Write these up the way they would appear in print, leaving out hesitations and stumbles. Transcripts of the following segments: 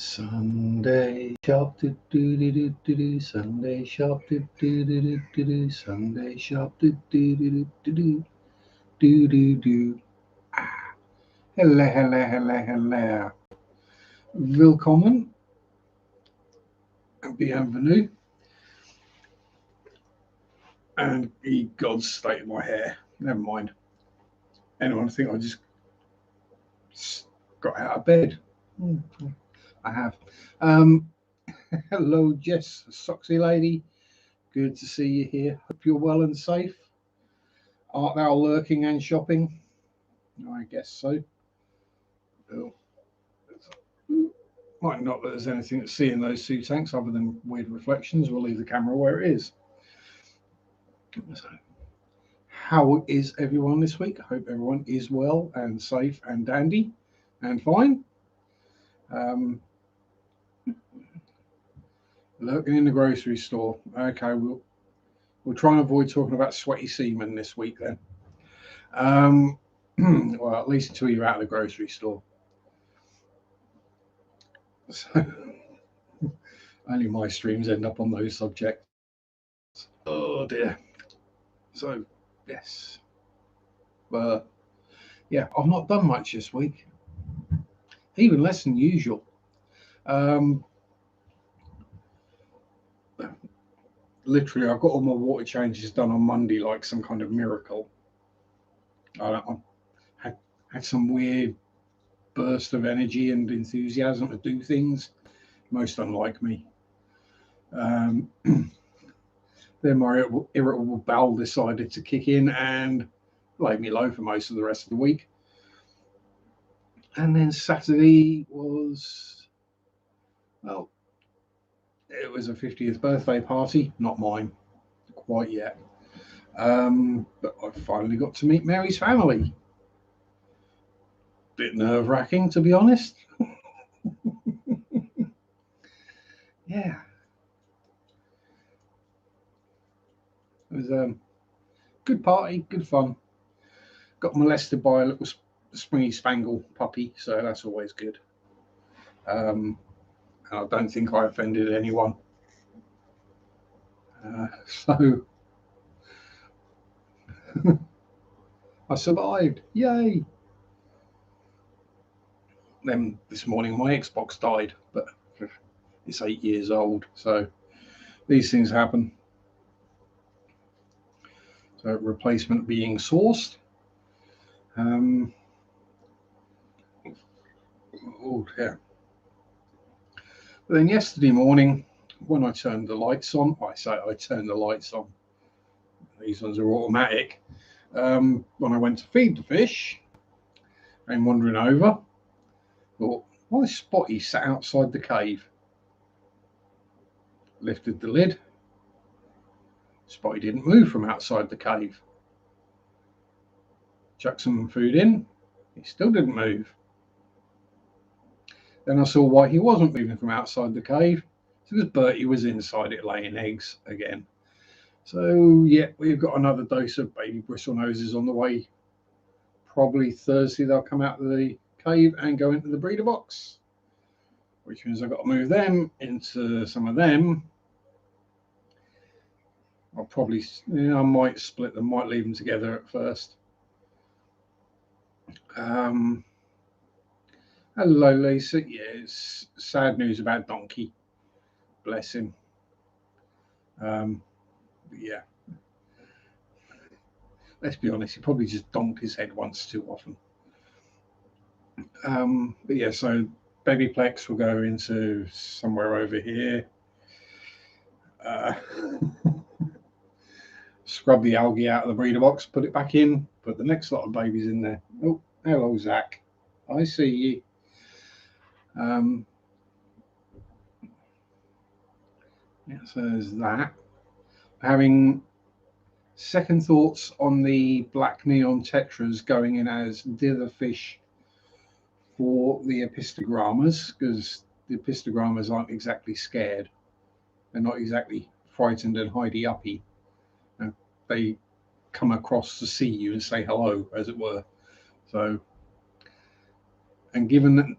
Sunday shop do do do do do do. Sunday shop do do do do do do. Sunday shop do do do do do do do do. Hello, hello, hello, hello. Willkommen and bienvenue. And God's state of my hair. Never mind. Anyone think I just got out of bed? I have. Hello, Jess, Soxy lady. Good to see you here. Hope you're well and safe. Art thou lurking and shopping? I guess so. Oh. Might not that there's anything to see in those two tanks other than weird reflections. We'll leave the camera where it is. So, how is everyone this week? I hope everyone is well and safe and dandy and fine. Lurking in the grocery store. Okay, we'll try and avoid talking about sweaty semen this week then. Well, at least until you're out of the grocery store. So, only my streams end up on those subjects. Oh dear. So, yes. Yeah, I've not done much this week. Even less than usual. Literally, I've got all my water changes done on Monday like some kind of miracle. I had some weird burst of energy and enthusiasm to do things, most unlike me. Then my irritable bowel decided to kick in and laid me low for most of the rest of the week. And then Saturday was, well, it was a 50th birthday party, not mine quite yet. But I finally got to meet Mary's family. Bit nerve-wracking, to be honest. Yeah. It was a good party, good fun. Got molested by a little springy spangle puppy, so that's always good. I don't think I offended anyone. So I survived. Yay! Then this morning my Xbox died, but it's 8 years old, so these things happen. So replacement being sourced. Oh dear. But then yesterday morning, when I turned the lights on, I turned the lights on. These ones are automatic. When I went to feed the fish, I'm wandering over. Thought, why is Spotty sat outside the cave? Lifted the lid. Spotty didn't move from outside the cave. Chucked some food in. He still didn't move. Then I saw why he wasn't moving from outside the cave. It's because Bertie was inside it laying eggs again. So yeah, we've got another dose of baby bristle noses on the way. Probably Thursday they'll come out of the cave and go into the breeder box, which means I've got to move them into some of them. I'll probably, I might split them, might leave them together at first. Hello, Lisa. Yes, sad news about Donkey. Bless him. Yeah. Let's be honest, he probably just donked his head once too often. But yeah, so baby plex will go into somewhere over here. Scrub the algae out of the breeder box, put it back in, put the next lot of babies in there. Oh, hello, Zach. I see you. Yeah, so there's that. Having second thoughts on the black neon tetras going in as dither fish for the epistogrammas, because the epistogrammas aren't exactly scared. They're not exactly frightened and hidey-uppy. They come across to see you and say hello, as it were. So, and given that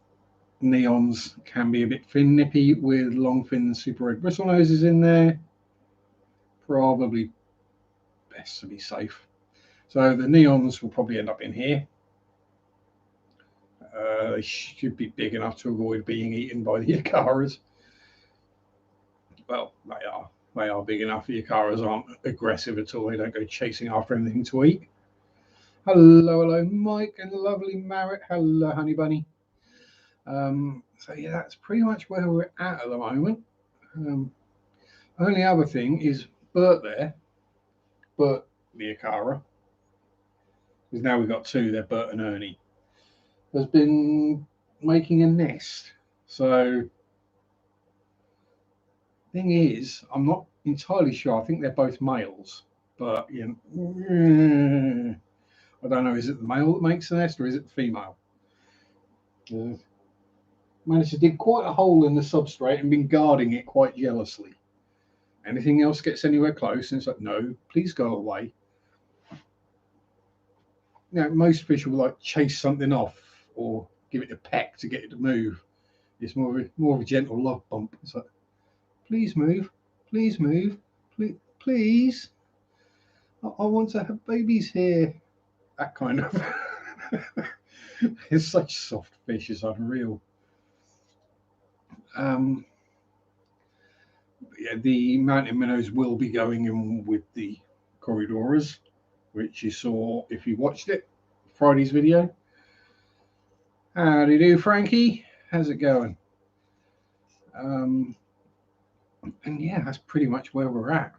neons can be a bit fin nippy with long fin super red bristle noses in there. Probably best to be safe. So the neons will probably end up in here. They should be big enough to avoid being eaten by the Acaras. Well, they are. They are big enough. The Acaras aren't aggressive at all. They don't go chasing after anything to eat. Hello, hello, Mike and lovely Marrett. Hello, honey bunny. So yeah, that's pretty much where we're at the moment. Only other thing is Bert there, Bert the Acara, because now we've got two, they're Bert and Ernie, has been making a nest. So thing is, I'm not entirely sure. I think they're both males, but you know, I don't know. Is it the male that makes the nest or is it the female? Managed to dig quite a hole in the substrate and been guarding it quite jealously. Anything else gets anywhere close, and it's like, no, please go away. You know, most fish will like chase something off or give it a peck to get it to move. It's more of a gentle love bump. It's like, please move, please move, please. I want to have babies here. That kind of. It's such soft fish. It's unreal. Yeah, the mountain minnows will be going in with the corridoras, which you saw if you watched it, Friday's video. How do you do, Frankie? How's it going? And yeah, that's pretty much where we're at.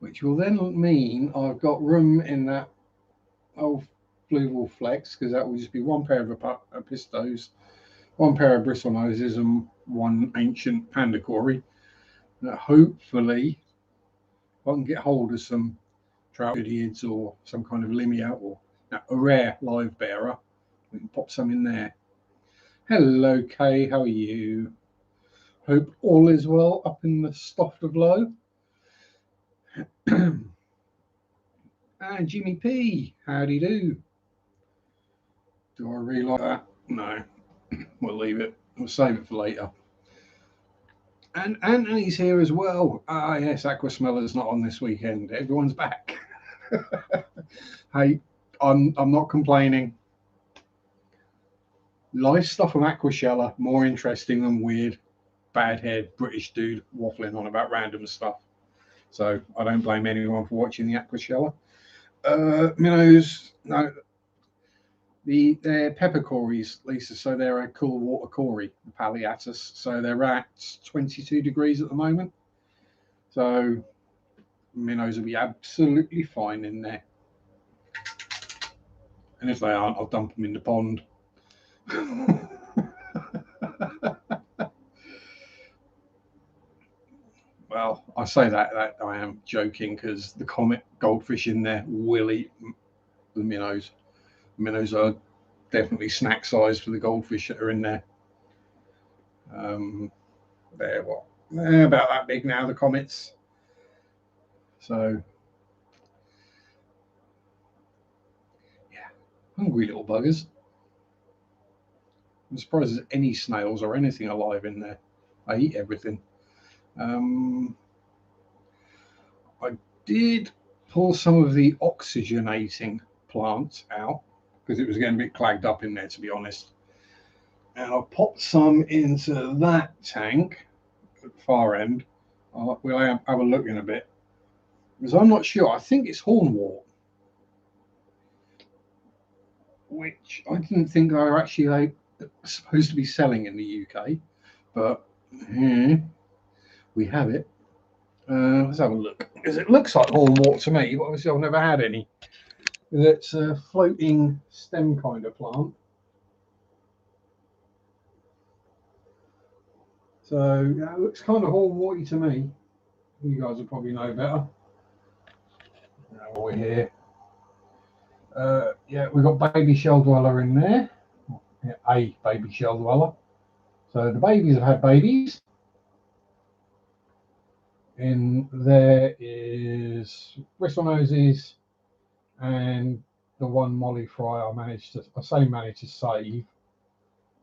Which will then mean I've got room in that old Fluval Flex, because that will just be one pair of pistos, one pair of bristle noses, and one ancient panda cory. That hopefully I can get hold of some troutids or some kind of limia or a rare live bearer. We can pop some in there. Hello, Kay. How are you? Hope all is well up in the Stoft of Low. And Jimmy P, howdy do. Do I really like that? No. We'll leave it. We'll save it for later. And Anthony's here as well. Ah, yes, Aqua Smeller's not on this weekend. Everyone's back. Hey, I'm not complaining. Live stuff from Aqua Sheller more interesting than weird, bad head British dude waffling on about random stuff. So I don't blame anyone for watching the Aqua Sheller. Minnows, no, they're pepper cories, Lisa. So they're a cool water cory, the Palliatus. So they're at 22 degrees at the moment. So minnows will be absolutely fine in there. And if they aren't, I'll dump them in the pond. Well, I say that I am joking, because the comet goldfish in there will eat the minnows. Minnows are definitely snack size for the goldfish that are in there. They're about that big now, the comets. So yeah, hungry little buggers. I'm surprised there's any snails or anything alive in there. I eat everything. I did pull some of the oxygenating plants out because it was getting a bit clagged up in there, to be honest. And I popped some into that tank at the far end. We'll have a look in a bit, because I'm not sure. I think it's hornwort, which I didn't think they were actually supposed to be selling in the UK, but we have it. Let's have a look, because it looks like hornwort to me, but obviously I've never had any. It's a floating stem kind of plant. So yeah, it looks kind of hornworty to me. You guys will probably know better. Now we're here. Yeah, we've got baby shell dweller in there. Yeah, a baby shell dweller. So the babies have had babies. In there is bristle noses and the one molly fry I say managed to save,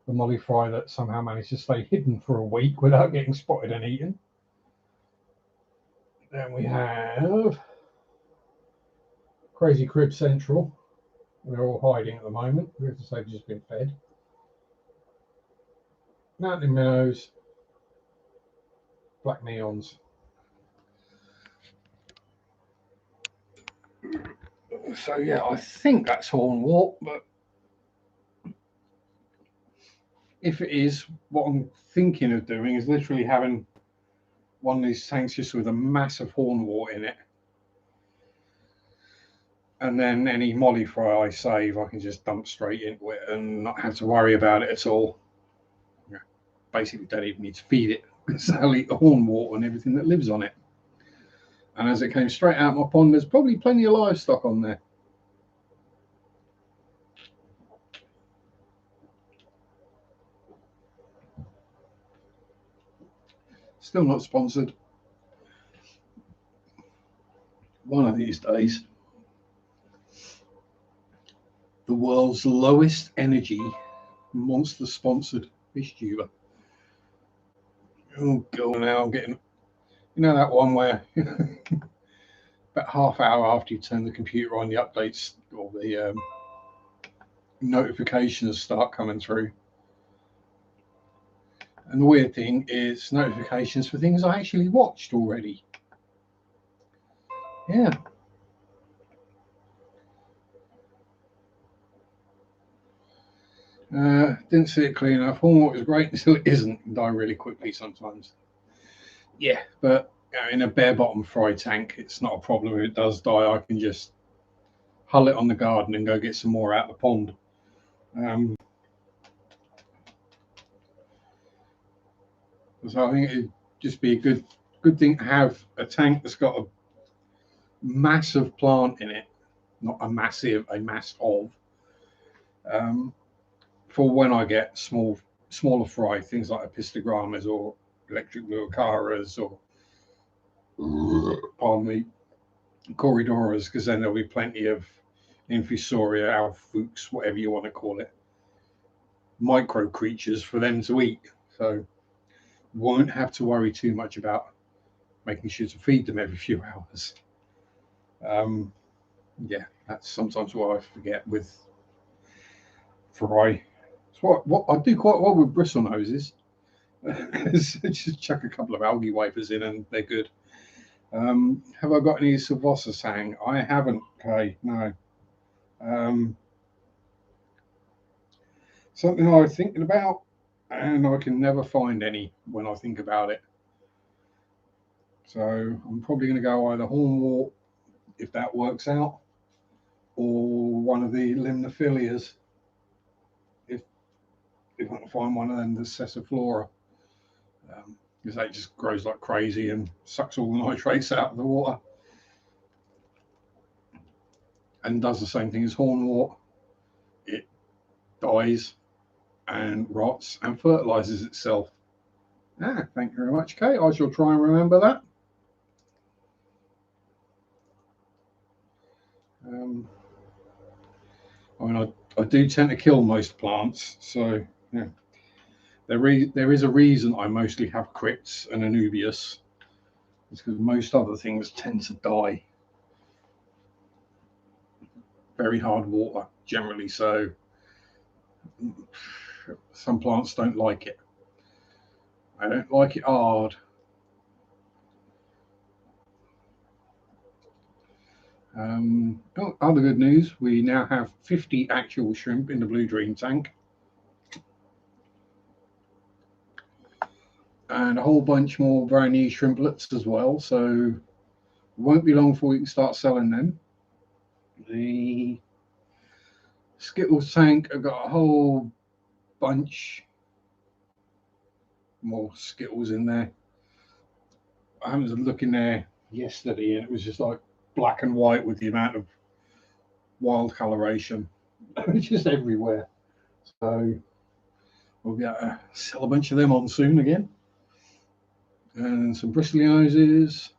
the molly fry that somehow managed to stay hidden for a week without getting spotted and eaten. Then we have Crazy Crib Central. They're all hiding at the moment. We have to say they've just been fed. Mountain Minnows, Black Neons. So yeah, I think that's hornwort, but if it is, what I'm thinking of doing is literally having one of these tanks just with a massive hornwort in it. And then any molly fry I save, I can just dump straight into it and not have to worry about it at all. Yeah. Basically, don't even need to feed it because I'll eat the hornwort and everything that lives on it. And as it came straight out of my pond, there's probably plenty of livestock on there. Still not sponsored. One of these days. The world's lowest energy monster sponsored fish tuber. Oh god, now I'm getting, you know, that one where about half hour after you turn the computer on, the updates or the notifications start coming through. And the weird thing is notifications for things I actually watched already. Yeah. Didn't see it clean enough. Hornwort was great until it isn't. Die really quickly sometimes. Yeah, but in a bare bottom fry tank, it's not a problem. If it does die, I can just hull it on the garden and go get some more out of the pond. So I think it'd just be a good thing to have a tank that's got a massive plant in it, not a massive, a mass of. For when I get smaller fry, things like epistogrammas or electric leucaras or, pardon me, corridoras, because then there'll be plenty of infusoria, alfuchs, whatever you want to call it, micro creatures for them to eat. So won't have to worry too much about making sure to feed them every few hours. Yeah, that's sometimes what I forget with fry. So what I do quite well with bristle noses. Just chuck a couple of algae wafers in and they're good. Have I got any Sylvosasang? I haven't. Okay, no. Something I was thinking about, and I can never find any when I think about it. So I'm probably going to go either hornwort, if that works out, or one of the limnophilias, if I can find one of them, the Cessiflora, because that just grows like crazy and sucks all the nitrates out of the water, and does the same thing as hornwort. It dies and rots and fertilizes itself. Thank you very much, Kate. I shall try and remember that. I mean, I do tend to kill most plants, so yeah. There is a reason I mostly have crypts and anubias. It's because most other things tend to die. Very hard water, generally, so some plants don't like it. I don't like it hard. Other good news, we now have 50 actual shrimp in the Blue Dream tank. And a whole bunch more brand new shrimplets as well, so it won't be long before we can start selling them. The Skittles tank, I've got a whole bunch more Skittles in there. I happened to look in there yesterday and it was just like black and white with the amount of wild coloration. It's just everywhere. So we'll be able to sell a bunch of them on soon again. And some bristly noses.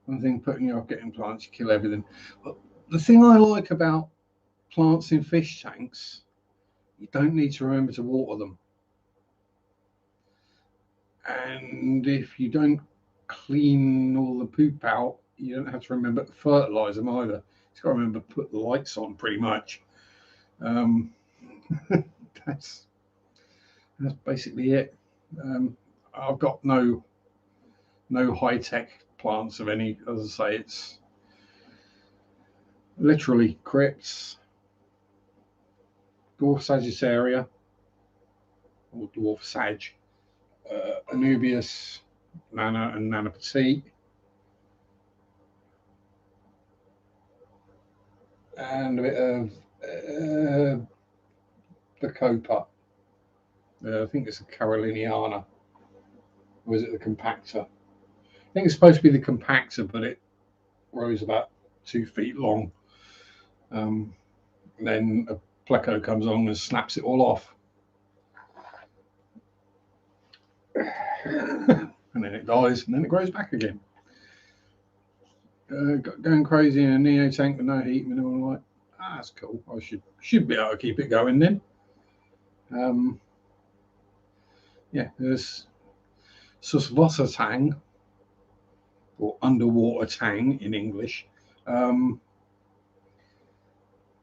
One thing putting you off getting plants, you kill everything. But the thing I like about plants in fish tanks, you don't need to remember to water them. And if you don't clean all the poop out, you don't have to remember to fertilize them either. You've got to remember to put the lights on pretty much. That's basically it. I've got no high-tech plants of any. As I say, it's literally crypts, dwarf sagittaria or dwarf sag, Anubias, Nana and Nana Petite, and a bit of the Copa. I think it's a Caroliniana. Or is it the Compactor? I think it's supposed to be the Compactor, but it grows about 2 feet long. Then a pleco comes along and snaps it all off. And then it dies, and then it grows back again. Going crazy in a neo tank with no heat, minimal light. That's cool. I should be able to keep it going then. Yeah, there's Suswassertang, or underwater tang in English.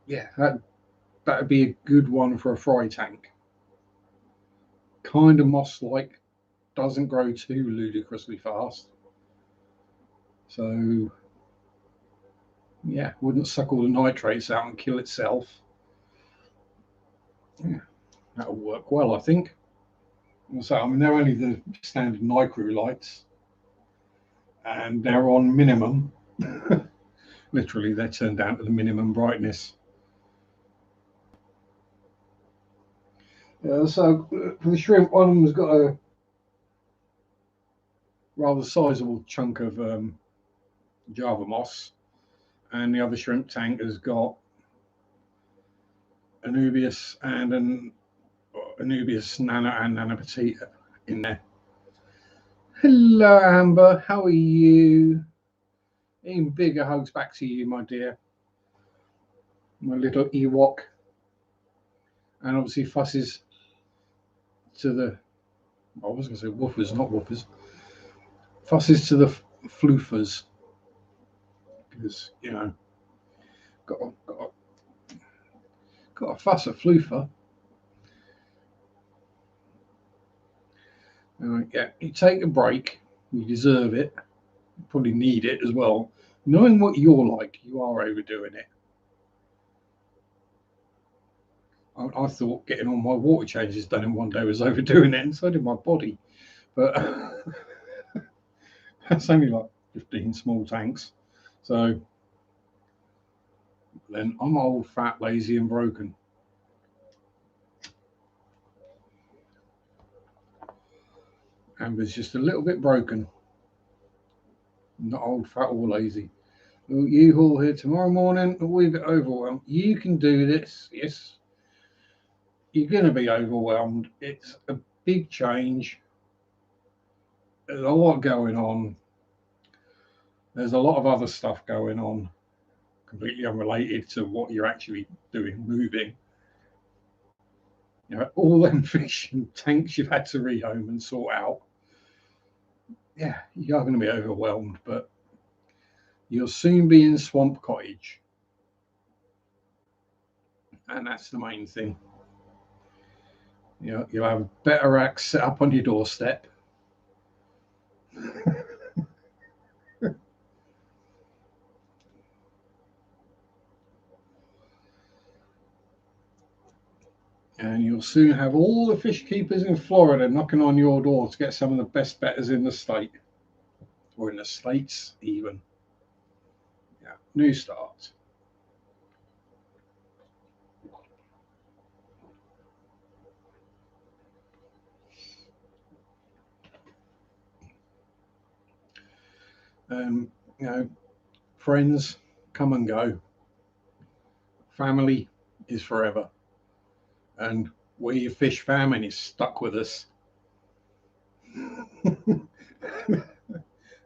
Yeah, that'd be a good one for a fry tank. Kind of moss-like, doesn't grow too ludicrously fast. So, yeah, wouldn't suck all the nitrates out and kill itself. Yeah, that'll work well, I think. So, I mean, they're only the standard NICRU lights, and they're on minimum. Literally, they're turned down to the minimum brightness. So, for the shrimp, one of them's got a rather sizable chunk of Java moss, and the other shrimp tank has got Anubias and an Anubias Nana and Nana Petite in there. Hello, Amber. How are you? Even bigger hugs back to you, my dear. My little Ewok. And obviously fusses to the, I was going to say woofers, not woofers. Fusses to the floofers. Because, you know, got a fuss a floofer. Yeah, you take a break, you deserve it, you probably need it as well. Knowing what you're like, you are overdoing it. I thought getting all my water changes done in one day was overdoing it, and so did my body. But that's only like 15 small tanks. So then I'm old, fat, lazy, and broken. Amber's just a little bit broken. Not old, fat, or lazy. You all here tomorrow morning, a wee bit overwhelmed. You can do this. Yes. You're going to be overwhelmed. It's a big change. There's a lot going on. There's a lot of other stuff going on, completely unrelated to what you're actually doing, moving. You know, all them fish and tanks you've had to rehome and sort out. Yeah, you are going to be overwhelmed, but you'll soon be in Swamp Cottage. And that's the main thing. You know, you'll have better racks set up on your doorstep. And you'll soon have all the fish keepers in Florida knocking on your door to get some of the best betters in the state, or in the States even. Yeah, new start. You know, friends come and go. Family is forever. And where your fish famine is stuck with us.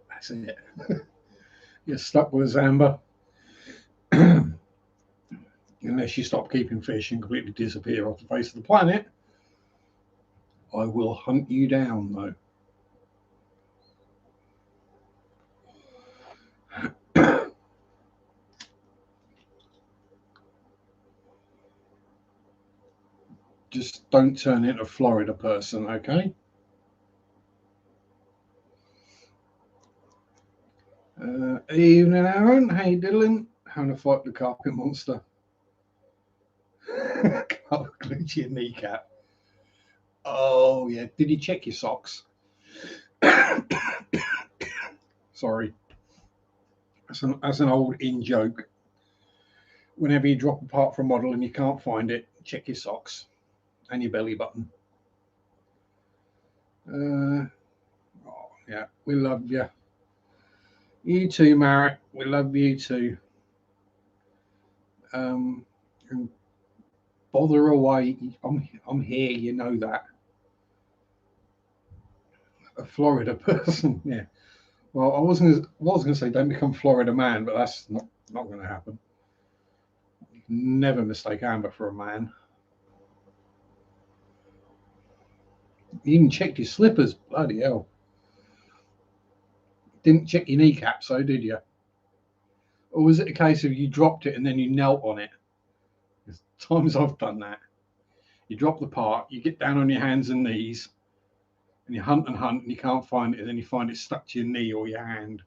That's it. You're stuck with us, Amber. unless you stop keeping fish and completely disappear off the face of the planet. I will hunt you down, though. Just don't turn into a Florida person, okay? Evening, Aaron. How you doing? Having a fight with the carpet monster. Can't glitch your kneecap. Oh, yeah. Did you check your socks? Sorry. That's an old in joke. Whenever you drop a part from a model and you can't find it, check your socks and your belly button. Oh, yeah, we love you. You too, Marek. We love you too. And bother away. I'm here. You know that. A Florida person. Yeah. Well, I was gonna say don't become Florida man, but that's not going to happen. Never mistake Amber for a man. You even checked your slippers. Bloody hell. Didn't check your kneecaps, though, did you? Or was it a case of you dropped it and then you knelt on it? There's times I've done that. You drop the part, you get down on your hands and knees, and you hunt and you can't find it, and then you find it stuck to your knee or your hand.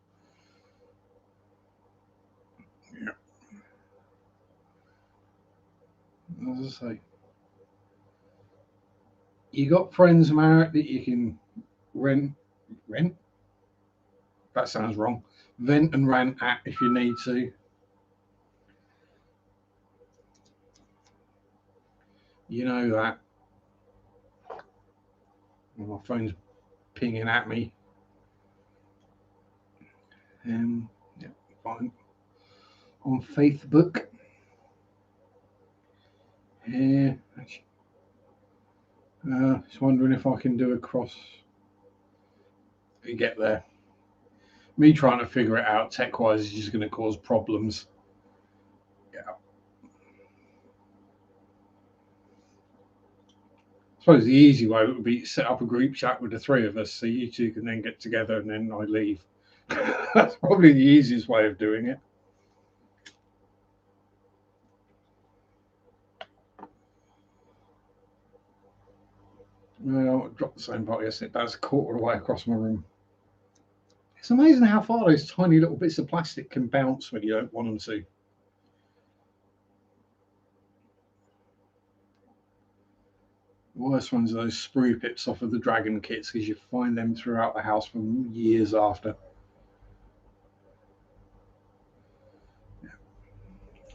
Yeah. As I say, you got friends, Marek, that you can rent? That sounds wrong. Vent and rant at if you need to. You know that. My phone's pinging at me. Yeah, fine. On Facebook. Yeah. Just wondering if I can do a cross and get there. Me trying to figure it out tech-wise is just going to cause problems. Yeah. I suppose the easy way would be to set up a group chat with the three of us so you two can then get together and then I leave. That's probably the easiest way of doing it. Well, I dropped the same part yesterday. That's a quarter of the way across my room. It's amazing how far those tiny little bits of plastic can bounce when you don't want them to. The worst ones are those sprue pips off of the dragon kits because you find them throughout the house for years after.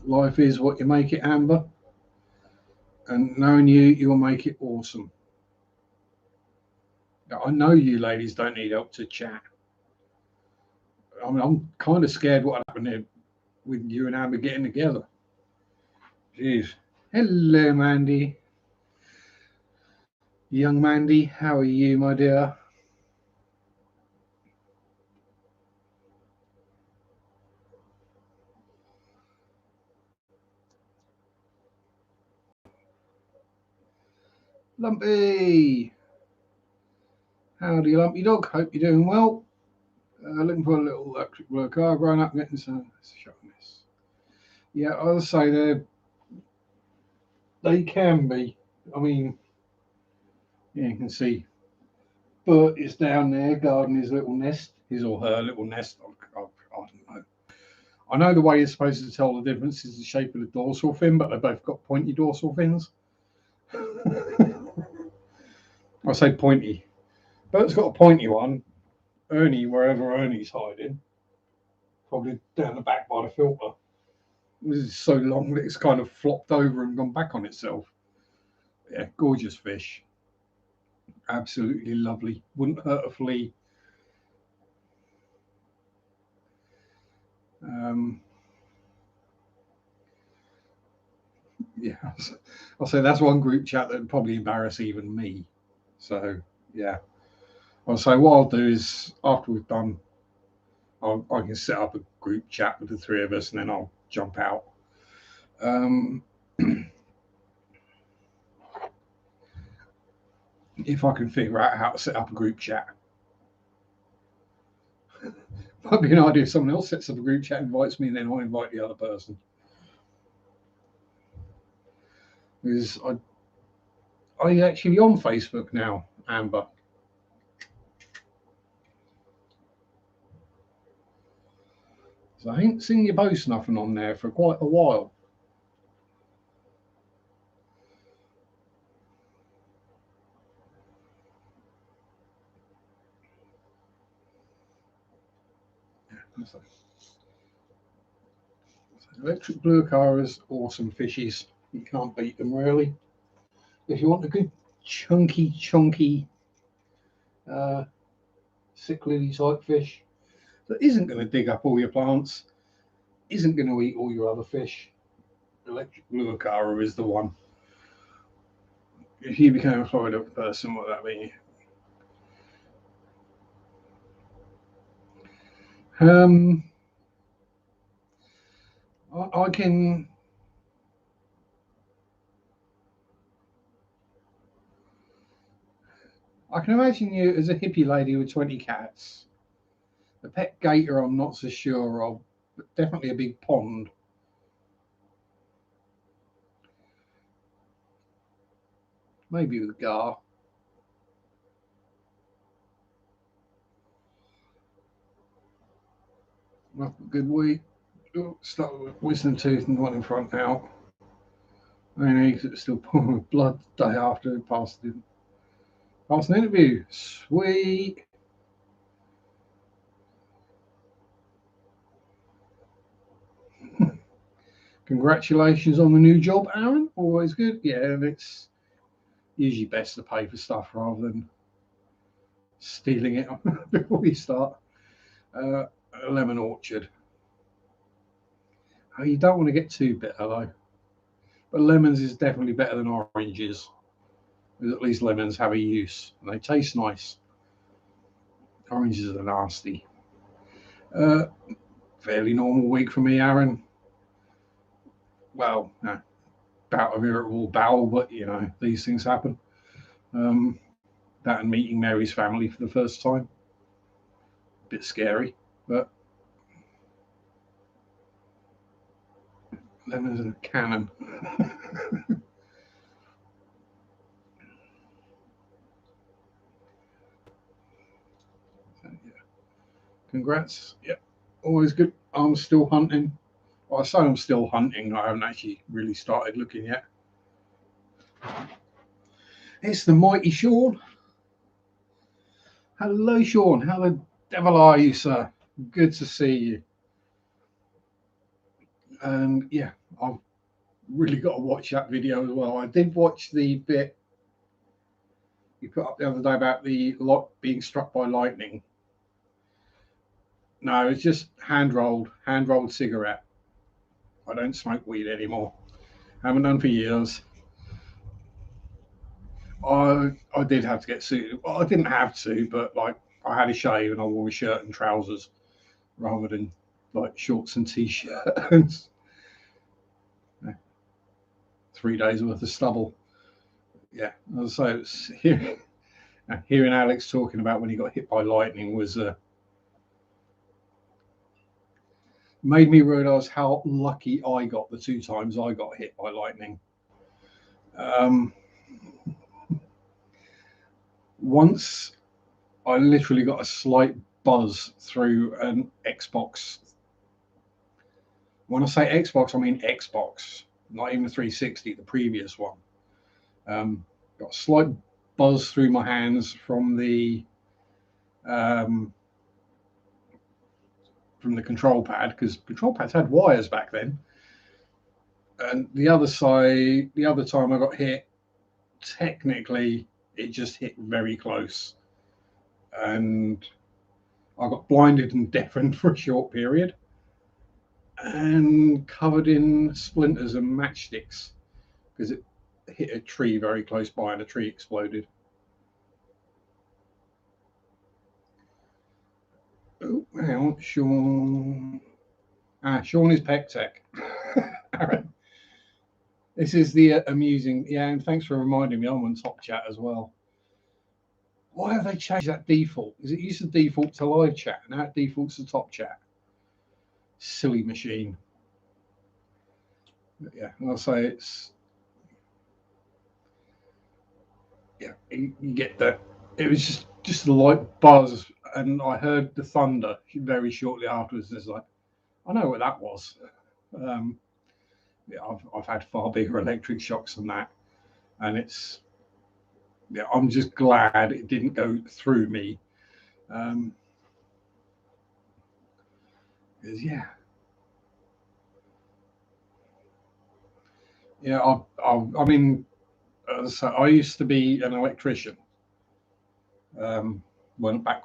Life is what you make it, Amber. And knowing you, you'll make it awesome. I know you ladies don't need help to chat. I mean, I'm kind of scared what happened here with you and Amber getting together. Jeez. Hello, Mandy. Young Mandy, how are you, my dear? Lumpy. Howdy, Lumpy dog. Hope you're doing well. Looking for a little electric blue car growing up, getting some sharpness. Yeah, I'll say they can be. I mean, yeah, you can see Bert is down there guarding his little nest, his or her little nest. I don't know. I know the way you're supposed to tell the difference is the shape of the dorsal fin, but they both got pointy dorsal fins. I say pointy. Bert's got a pointy one. Ernie, wherever Ernie's hiding, probably down the back by the filter. This is so long that it's kind of flopped over and gone back on itself. Yeah, gorgeous fish. Absolutely lovely. Wouldn't hurt a flea. Yeah, I'll say that's one group chat that would probably embarrass even me. So, yeah. I'll say what I'll do is after we've done, I can set up a group chat with the three of us and then I'll jump out. if I can figure out how to set up a group chat. Might be an idea if someone else sets up a group chat, invites me, and then I invite the other person. Because I actually on Facebook now, Amber. So I ain't seen you post nothing on there for quite a while. So electric blue acaras, awesome fishies. You can't beat them really. If you want a good chunky cichlid type fish that isn't going to dig up all your plants, isn't going to eat all your other fish, electric blue acara is the one. If you became a Florida person, what would that be? I can imagine you as a hippie lady with 20 cats. The pet gator, I'm not so sure of, but definitely a big pond. Maybe with gar. Well, good week. Start with wisdom tooth and one in front now. And eggs that are still pouring with blood the day after it passed an interview. Sweet. Congratulations on the new job, Aaron. Always good. Yeah, and it's usually best to pay for stuff rather than stealing it before you start. A lemon orchard. Oh, you don't want to get too bitter though. But lemons is definitely better than oranges. Because at least lemons have a use and they taste nice. Oranges are nasty. Fairly normal week for me, Aaron. Well, bout of irritable bowel, but you know, these things happen. That and meeting Mary's family for the first time. A bit scary, but lemons in a cannon. So, yeah. Congrats. Yeah, always good. I'm still hunting. Well, I say I'm still hunting. I haven't actually really started looking yet. It's the mighty Sean. Hello, Sean. How the devil are you, sir? Good to see you. And yeah, I've really got to watch that video as well. I did watch the bit you put up the other day about the lot being struck by lightning. No, it's just hand rolled cigarette. I don't smoke weed anymore. Haven't done for years. I did have to get suited. Well, I didn't have to, but like I had a shave and I wore a shirt and trousers rather than like shorts and t-shirts. 3 days worth of stubble. Yeah, so it's hearing Alex talking about when he got hit by lightning was made me realise how lucky I got the 2 times I got hit by lightning. Once I literally got a slight buzz through an Xbox. When I say Xbox, I mean Xbox, not even the 360, the previous one. Got a slight buzz through my hands from the control pad, because control pads had wires back then. And the other time I got hit, technically it just hit very close, and I got blinded and deafened for a short period, and covered in splinters and matchsticks because it hit a tree very close by and a tree exploded. Oh, hang on, Sean. Sean is Pec Tech. This is the amusing, yeah, and thanks for reminding me. I'm on Top Chat as well. Why have they changed that default? Because it used to default to live chat, and now it defaults to top chat. Silly machine. But yeah, and I'll say it's, yeah, you get that. It was just a light buzz, and I heard the thunder very shortly afterwards. And it's like, I know what that was. Um, yeah, I've had far bigger electric shocks than that, and it's, yeah, I'm just glad it didn't go through me. Um, 'Cause, yeah, yeah, I mean, so I used to be an electrician, when back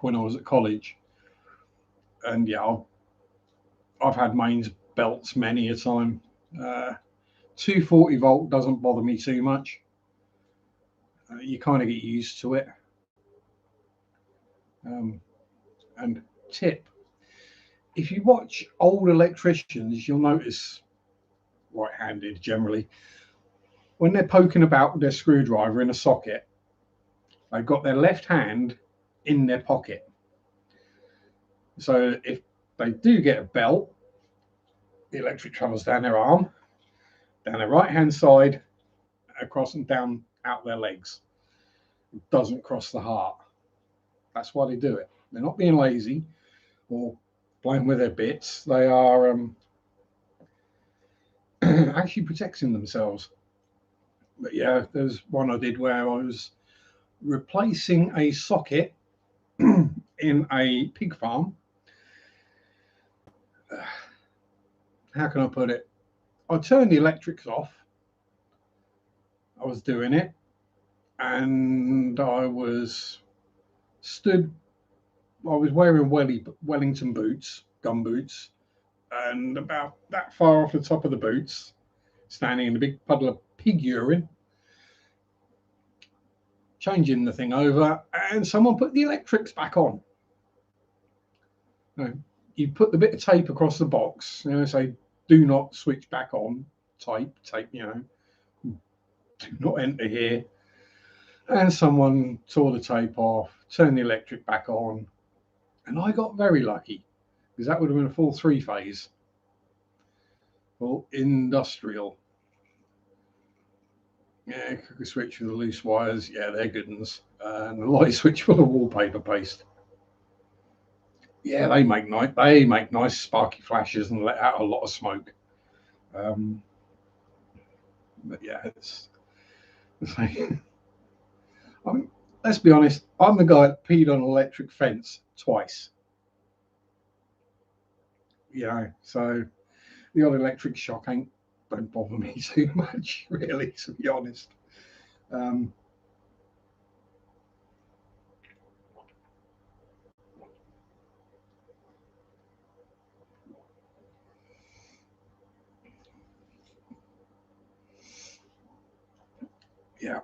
when I was at college, and yeah, I've had mains belts many a time. 240 volt doesn't bother me too much. You kind of get used to it. Um, and tip: if you watch old electricians, you'll notice, right-handed generally, when they're poking about their screwdriver in a socket, they've got their left hand in their pocket. So if they do get a belt, the electric travels down their arm, down their right hand side, across and down out their legs. It doesn't cross the heart. That's why they do it. They're not being lazy or playing with their bits. They are actually protecting themselves. But yeah, there's one I did where I was replacing a socket in a pig farm. How can I put it? I turned the electrics off. I was doing it, and I was stood. I was wearing Wellington boots, gum boots, and about that far off the top of the boots, standing in a big puddle of pig urine, changing the thing over, and someone put the electrics back on. You put the bit of tape across the box, say, do not switch back on, tape, do not enter here. And someone tore the tape off, turned the electric back on, and I got very lucky because that would have been a full three-phase. Well, industrial. Yeah, cooker switch with the loose wires. Yeah, they're good ones. And the light switch full of wallpaper paste. Yeah, they make nice sparky flashes and let out a lot of smoke. But yeah, it's like, I mean, let's be honest. I'm the guy that peed on an electric fence twice. So the odd electric shock don't bother me too much, really, to be honest. Um, yeah,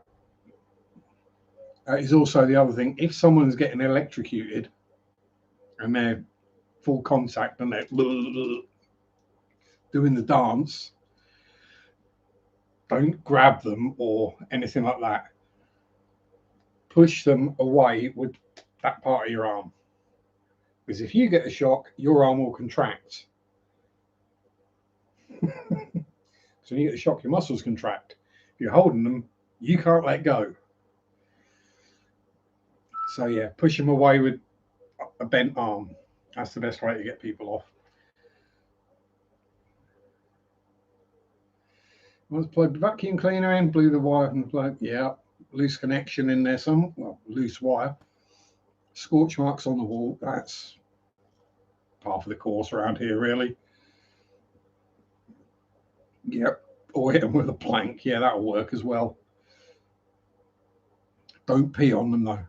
that is also the other thing. If someone's getting electrocuted and they're full contact and they're doing the dance, don't grab them or anything like that. Push them away with that part of your arm. Because if you get a shock, your arm will contract. So when you get a shock, your muscles contract. If you're holding them, you can't let go. So yeah, push them away with a bent arm. That's the best way to get people off. Once plugged the vacuum cleaner in, blew the wire from the plug. Yeah, loose connection in there, loose wire. Scorch marks on the wall. That's part of the course around here, really. Yep. Or hit them with a plank. Yeah, that'll work as well. Don't pee on them though.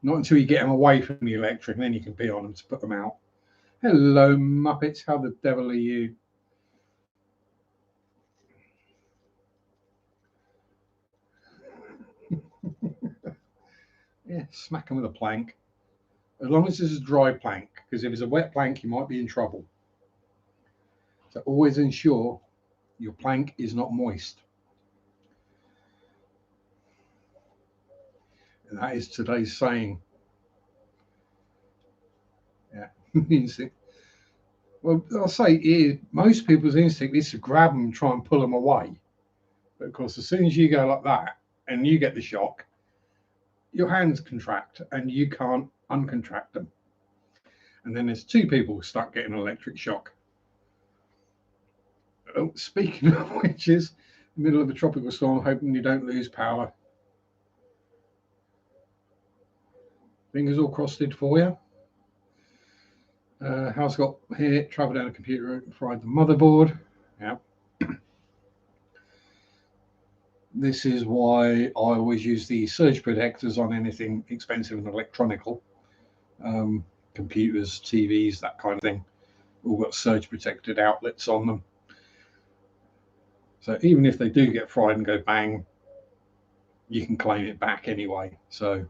Not until you get them away from the electric, and then you can pee on them to put them out. Hello, Muppets. How the devil are you? Yeah, smack them with a plank. As long as it's a dry plank, because if it's a wet plank, you might be in trouble. So always ensure your plank is not moist. And that is today's saying. Yeah. Well, I'll say most people's instinct is to grab them and try and pull them away. But of course, as soon as you go like that and you get the shock, your hands contract and you can't uncontract them. And then there's two people stuck getting an electric shock. Oh, speaking of which, is the middle of a tropical storm, hoping you don't lose power. Fingers all crossed for you. House got here, travel down a computer room and fried the motherboard. Yeah. This is why I always use the surge protectors on anything expensive and electronical. Computers, TVs, that kind of thing. All got surge protected outlets on them. So even if they do get fried and go bang, you can claim it back anyway. So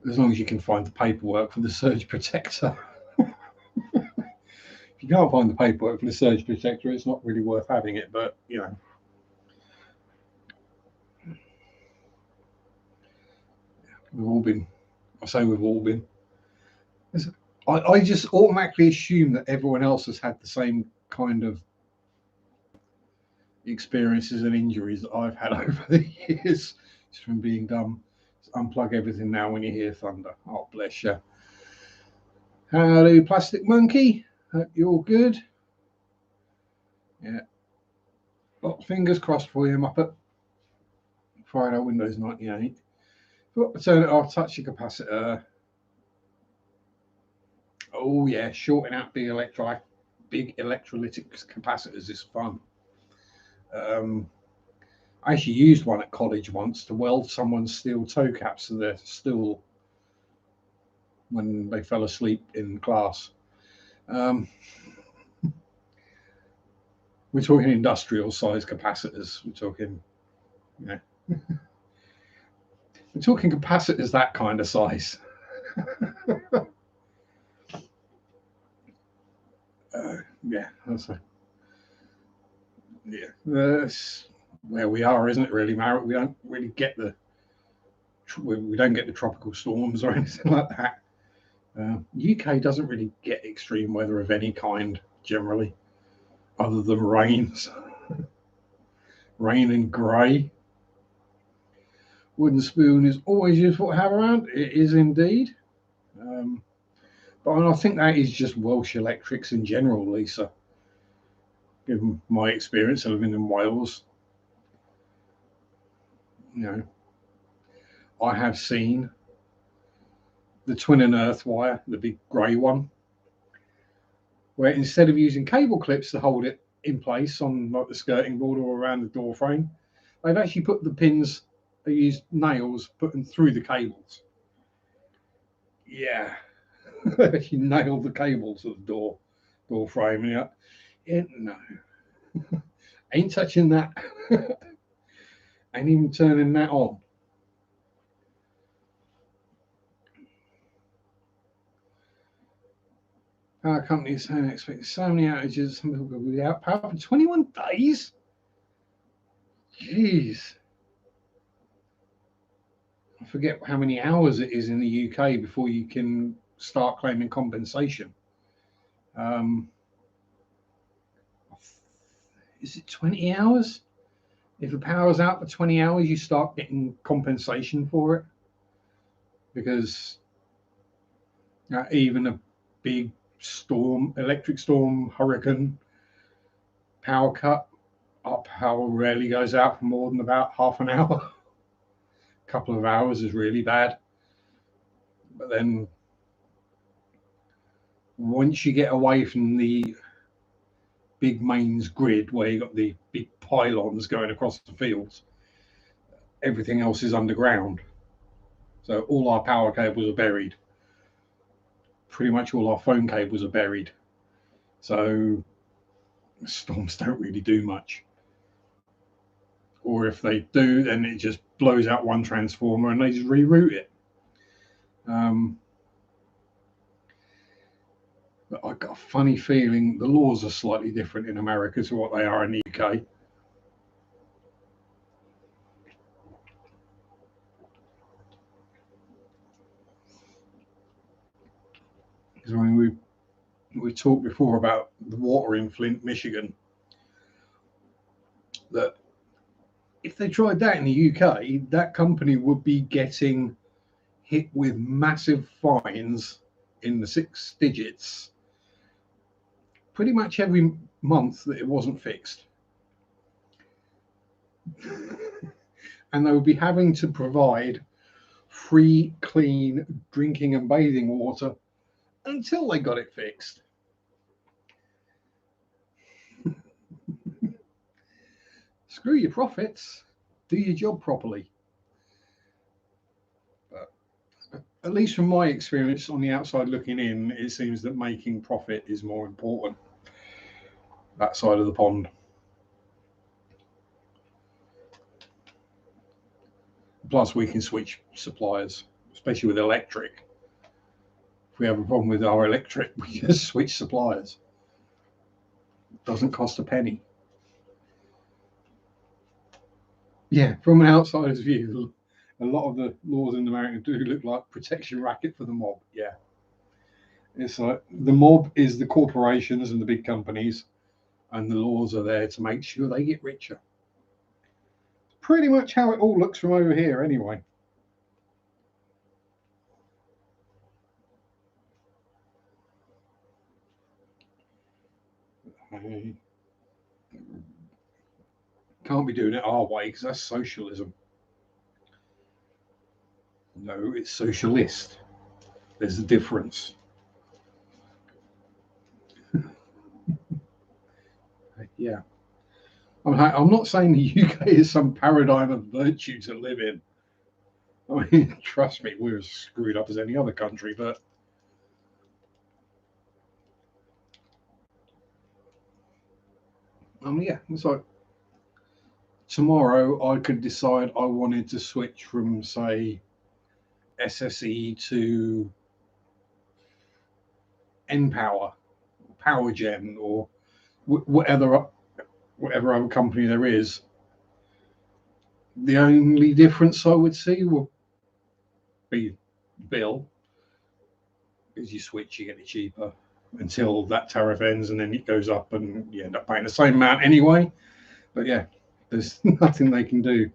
as long as you can find the paperwork for the surge protector. If you can't find the paperwork for the surge protector, it's not really worth having it, but you know. We've all been, I just automatically assume that everyone else has had the same kind of experiences and injuries that I've had over the years just from being dumb. Just unplug everything now when you hear thunder. Oh, bless you. Howdy, Plastic Monkey. Hope you're all good. Yeah. Well, fingers crossed for you, Muppet. Friday, Windows 98. Turn it off, touch the capacitor. Oh, yeah, shorting out big electrolytic capacitors is fun. I actually used one at college once to weld someone's steel toe caps to their stool when they fell asleep in class. We're talking industrial size capacitors. We're talking, we're talking capacitors that kind of size. That's where we are, isn't it? Really, Marriott. We don't really get we don't get the tropical storms or anything like that. UK doesn't really get extreme weather of any kind generally, other than rains, rain and grey. Wooden spoon is always useful to have around. It is indeed. But I think that is just Welsh electrics in general, Lisa. Given my experience of living in Wales, I have seen the twin and earth wire, the big grey one, where instead of using cable clips to hold it in place on like the skirting board or around the door frame, they've actually put the pins. They used nails, put them through the cables. Yeah, they actually nailed the cables to the door frame. And no, ain't touching that. Ain't even turning that on. Our company is saying expecting so many outages. Some people will be without power for 21 days. Jeez. I forget how many hours it is in the UK before you can start claiming compensation. Is it 20 hours? If the power's out for 20 hours, you start getting compensation for it. Because even a big storm, electric storm, hurricane, power cut, our power rarely goes out for more than about half an hour. A couple of hours is really bad. But then once you get away from the big mains grid where you got the big pylons going across the fields, everything else is underground. So all our power cables are buried. Pretty much all our phone cables are buried. So storms don't really do much. Or if they do, then it just blows out one transformer and they just reroute it. But I got a funny feeling the laws are slightly different in America to what they are in the UK. we've talked before about the water in Flint, Michigan, that if they tried that in the UK, that company would be getting hit with massive fines in the 6 digits pretty much every month that it wasn't fixed. And they would be having to provide free, clean drinking and bathing water until they got it fixed. Screw your profits, do your job properly. But at least from my experience on the outside looking in, it seems that making profit is more important, that side of the pond. Plus, we can switch suppliers, especially with electric. If we have a problem with our electric, we just switch suppliers. It doesn't cost a penny. Yeah, from an outsider's view, a lot of the laws in America do look like protection racket for the mob. Yeah. It's like the mob is the corporations and the big companies, and the laws are there to make sure they get richer. Pretty much how it all looks from over here, anyway. Can't be doing it our way because that's socialism. No, it's socialist. There's a difference. Yeah. I'm not saying the UK is some paradigm of virtue to live in. I mean, trust me, we're as screwed up as any other country, but yeah, it's like tomorrow I could decide I wanted to switch from, say, SSE to Npower, PowerGen, or whatever other company there is. The only difference I would see would be bill. As you switch, you get it cheaper until that tariff ends, and then it goes up, and you end up paying the same amount anyway. But yeah, there's nothing they can do.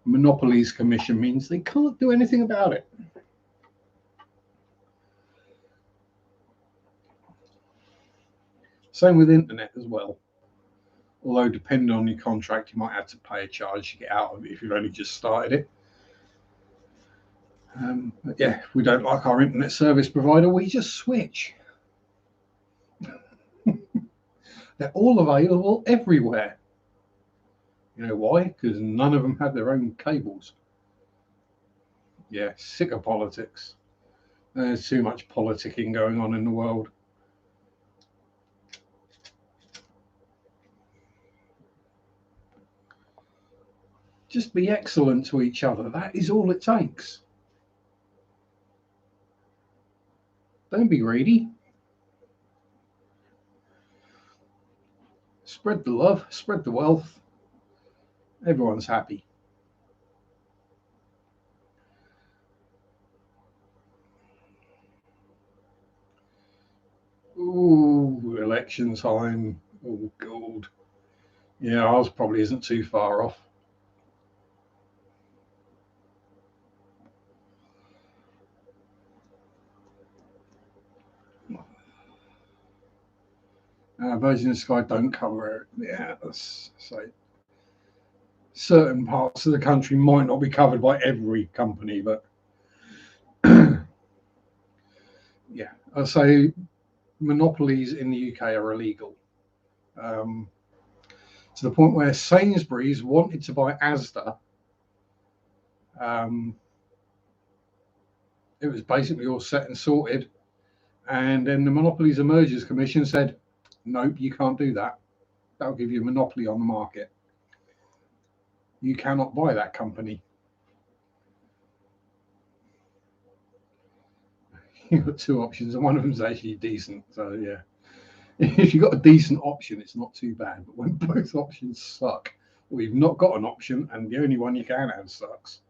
Monopolies Commission means they can't do anything about it. Same with internet as well. Although depending on your contract, you might have to pay a charge to get out of it if you've only just started it. But yeah, if we don't like our internet service provider, we just switch. They're all available everywhere. You know why? Because none of them have their own cables. Yeah, sick of politics. There's too much politicking going on in the world. Just be excellent to each other. That is all it takes. Don't be greedy. Spread the love, spread the wealth. Everyone's happy. Ooh, election time. Oh, God. Yeah, ours probably isn't too far off. Birds in the sky don't cover it. Yeah, that's so. Certain parts of the country might not be covered by every company, but yeah, I'd say monopolies in the UK are illegal. To the point where Sainsbury's wanted to buy Asda. It was basically all set and sorted, and then the Monopolies and Mergers Commission said, nope, you can't do that. That'll give you a monopoly on the market. You cannot buy that company. You've got 2 options, and one of them is actually decent. So yeah, if you've got a decent option, it's not too bad. But when both options suck, or you've not got an option and the only one you can have sucks,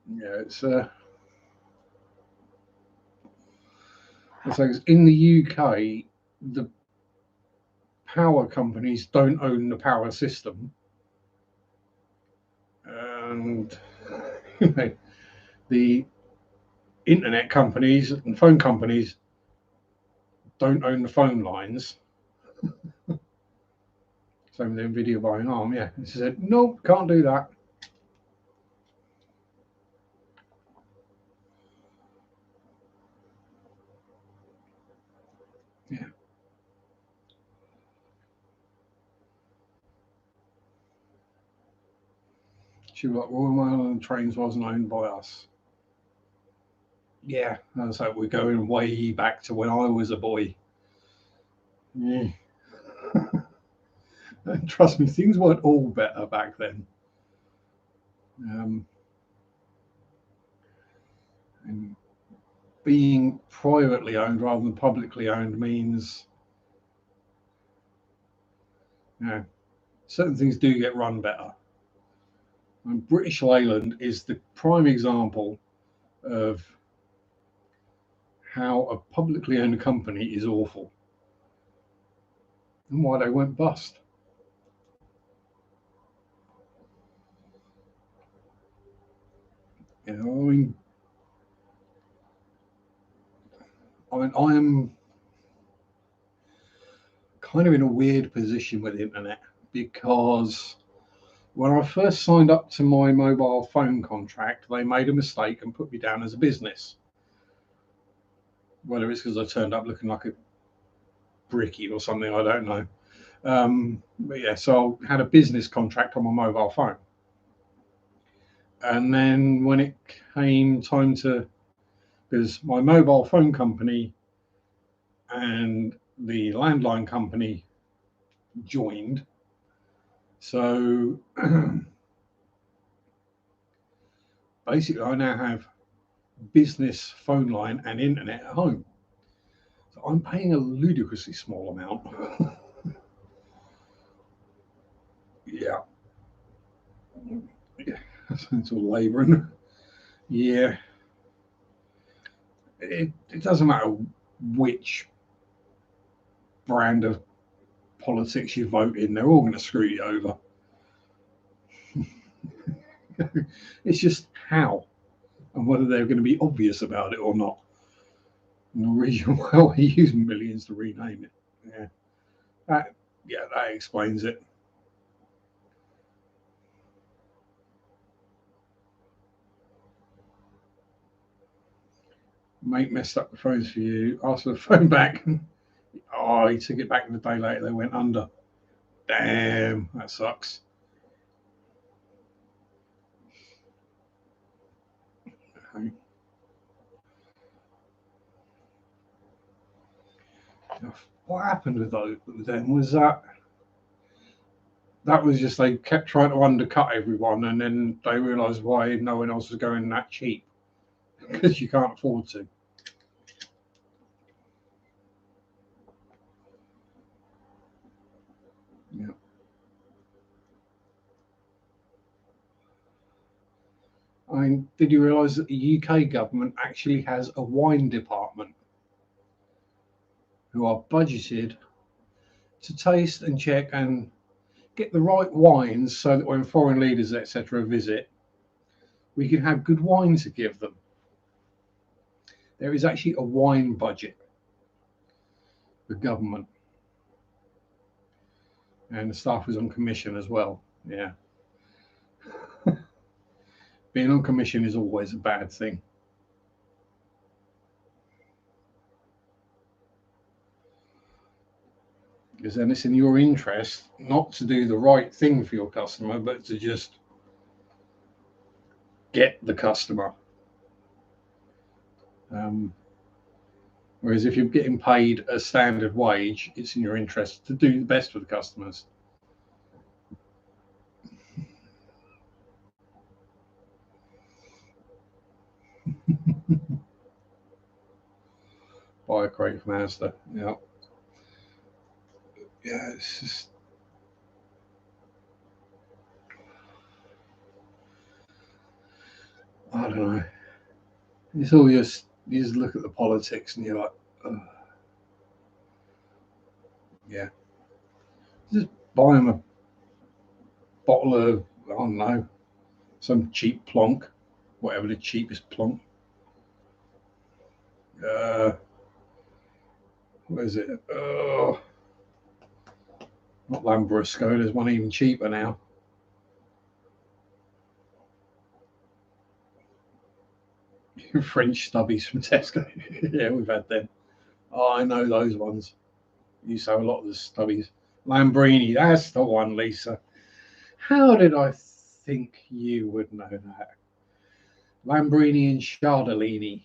yeah, it's So in the UK, the power companies don't own the power system, and the internet companies and phone companies don't own the phone lines. Same with Nvidia buying ARM. Yeah, and she said, nope, can't do that. Yeah. She was like, Royal Mail and Trains wasn't owned by us. Yeah, and so we're going way back to when I was a boy. Yeah. And trust me, things weren't all better back then. And being privately owned rather than publicly owned means, you know, certain things do get run better. And British Leyland is the prime example of how a publicly owned company is awful and why they went bust. You know, I am kind of in a weird position with the internet because when I first signed up to my mobile phone contract, they made a mistake and put me down as a business. Whether it's because I turned up looking like a bricky or something, I don't know. But yeah, so I had a business contract on my mobile phone. And then when it came time to, because my mobile phone company and the landline company joined, so basically I now have business phone line and internet at home. So I'm paying a ludicrously small amount. Yeah. Yeah. It's all labouring. Yeah. It doesn't matter which brand of politics you vote in, they're all going to screw you over. It's just how and whether they're going to be obvious about it or not. Norwegian Railway used millions to rename it. That explains it. Mate messed up the phones for you. Asked for the phone back. Oh, he took it back, and the day later they went under. Damn, that sucks. Okay. What happened with them was that was just they kept trying to undercut everyone, and then they realised why no one else was going that cheap because you can't afford to. Yeah. I mean, did you realise that the UK government actually has a wine department who are budgeted to taste and check and get the right wines so that when foreign leaders, etc., visit, we can have good wine to give them? There is actually a wine budget for government, and the staff is on commission as well. Yeah. Being on commission is always a bad thing. Because then it's in your interest not to do the right thing for your customer, but to just get the customer. Whereas if you're getting paid a standard wage, it's in your interest to do the best for the customers. Buy a crate from Asda. Yeah. Yeah, it's just. I don't know. It's all just you just look at the politics and you're like, Yeah. Just buy them a bottle of, I don't know, some cheap plonk, whatever the cheapest plonk. What is it? Not Lambrusco. There's one even cheaper now. French stubbies from Tesco. Yeah, we've had them. Oh, I know those ones. You used to have a lot of the stubbies. Lambrini, that's the one, Lisa. How did I think you would know that? Lambrini and Chardellini.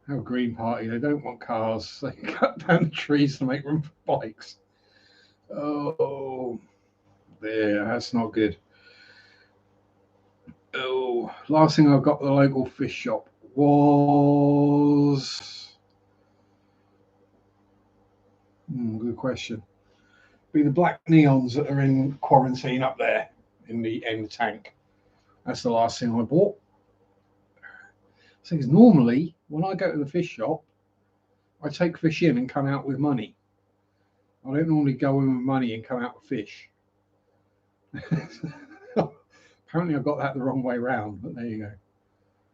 How Green Party, they don't want cars. They cut down the trees to make room for bikes. Oh, there, that's not good. Oh, last thing I got at the local fish shop was good question. Be the black neons that are in quarantine up there in the end tank. That's the last thing I bought. So normally when I go to the fish shop, I take fish in and come out with money. I don't normally go in with money and come out with fish. Apparently I got that the wrong way round, but there you go.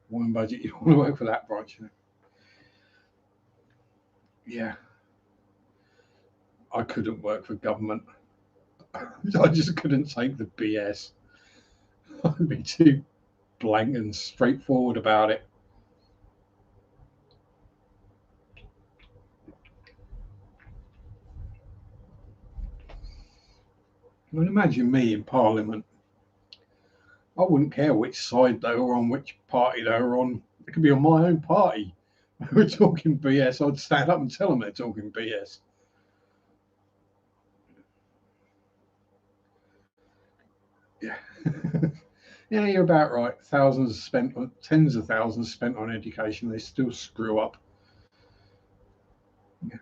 One budget, you want to work for that branch. Yeah. I couldn't work for government. I just couldn't take the BS. I'd be too blank and straightforward about it. I mean, imagine me in Parliament. I wouldn't care which side they were on, which party they were on. It could be on my own party. We're talking BS. I'd stand up and tell them they're talking BS. Yeah. Yeah, you're about right. Thousands spent on, tens of thousands spent on education. They still screw up. Yeah.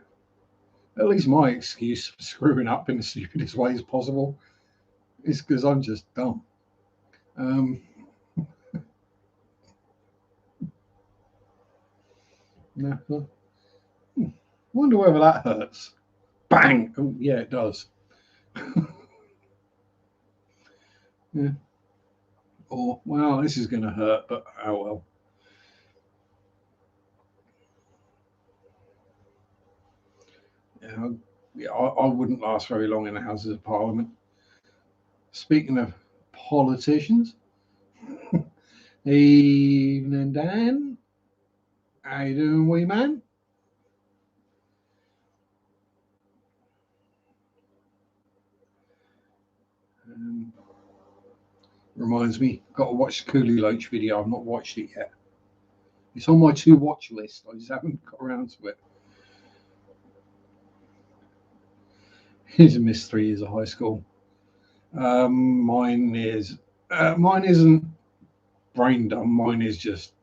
At least my excuse for screwing up in the stupidest ways possible is because I'm just dumb. Yeah. Wonder whether that hurts. Bang! Oh, yeah, it does. Yeah. Or, well, this is going to hurt, but oh well. Yeah, I wouldn't last very long in the Houses of Parliament. Speaking of politicians, evening, Dan. How you doing, wee man? Um, Reminds me, got to watch the Cooley Loach video. I've not watched it yet. It's on my to watch list. I just haven't got around to it. He's missed 3 years of high school. Mine is. Mine isn't brain dumb. Mine is just.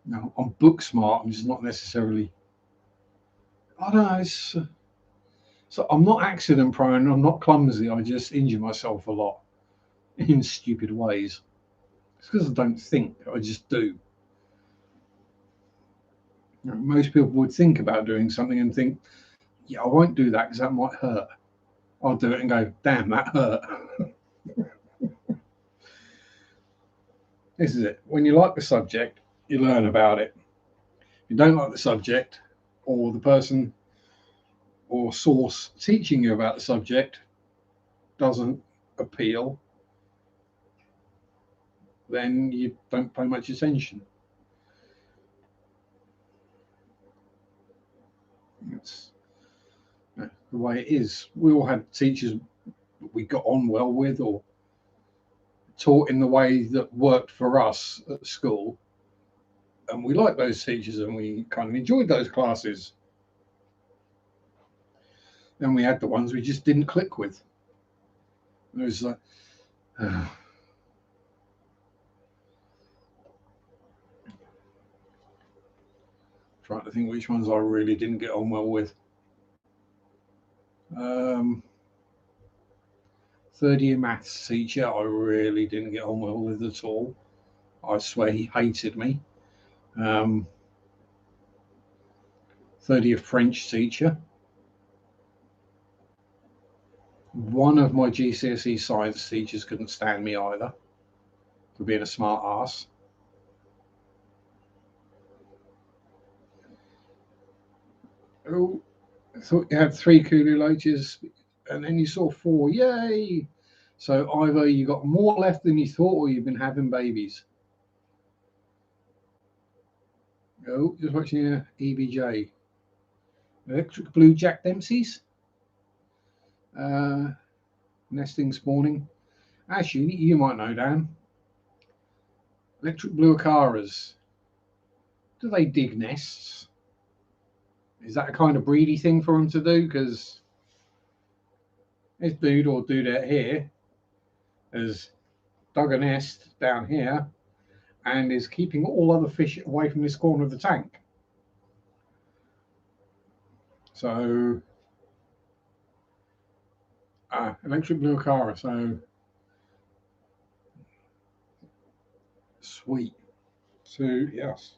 No, I'm book smart. I'm just not necessarily. I don't know. So I'm not accident prone. I'm not clumsy. I just injure myself a lot in stupid ways. It's because I don't think. I just do. Most people would think about doing something and think, "Yeah, I won't do that because that might hurt." I'll do it and go, "Damn, that hurt." This is it. When you like the subject, you learn about it. If you don't like the subject, or the person or source teaching you about the subject doesn't appeal, then you don't pay much attention. It's the way it is. We all had teachers we got on well with or taught in the way that worked for us at school. And we liked those teachers and we kind of enjoyed those classes. Then we had the ones we just didn't click with. It was like, trying to think which ones I really didn't get on well with. Third year maths teacher, I really didn't get on well with at all. I swear he hated me. Third year French teacher. One of my GCSE science teachers couldn't stand me either for being a smart ass. Oh, I thought you had 3 Kululages and then you saw 4. Yay! So either you got more left than you thought or you've been having babies. Oh, just watching EBJ. Electric blue Jack Dempsey's. Nesting, spawning. Actually, you might know, Dan. Electric blue Acaras. Do they dig nests? Is that a kind of breedy thing for them to do? Because this dude or dudette here has dug a nest down here and is keeping all other fish away from this corner of the tank. So, electric blue Acara. So, sweet. So, yes.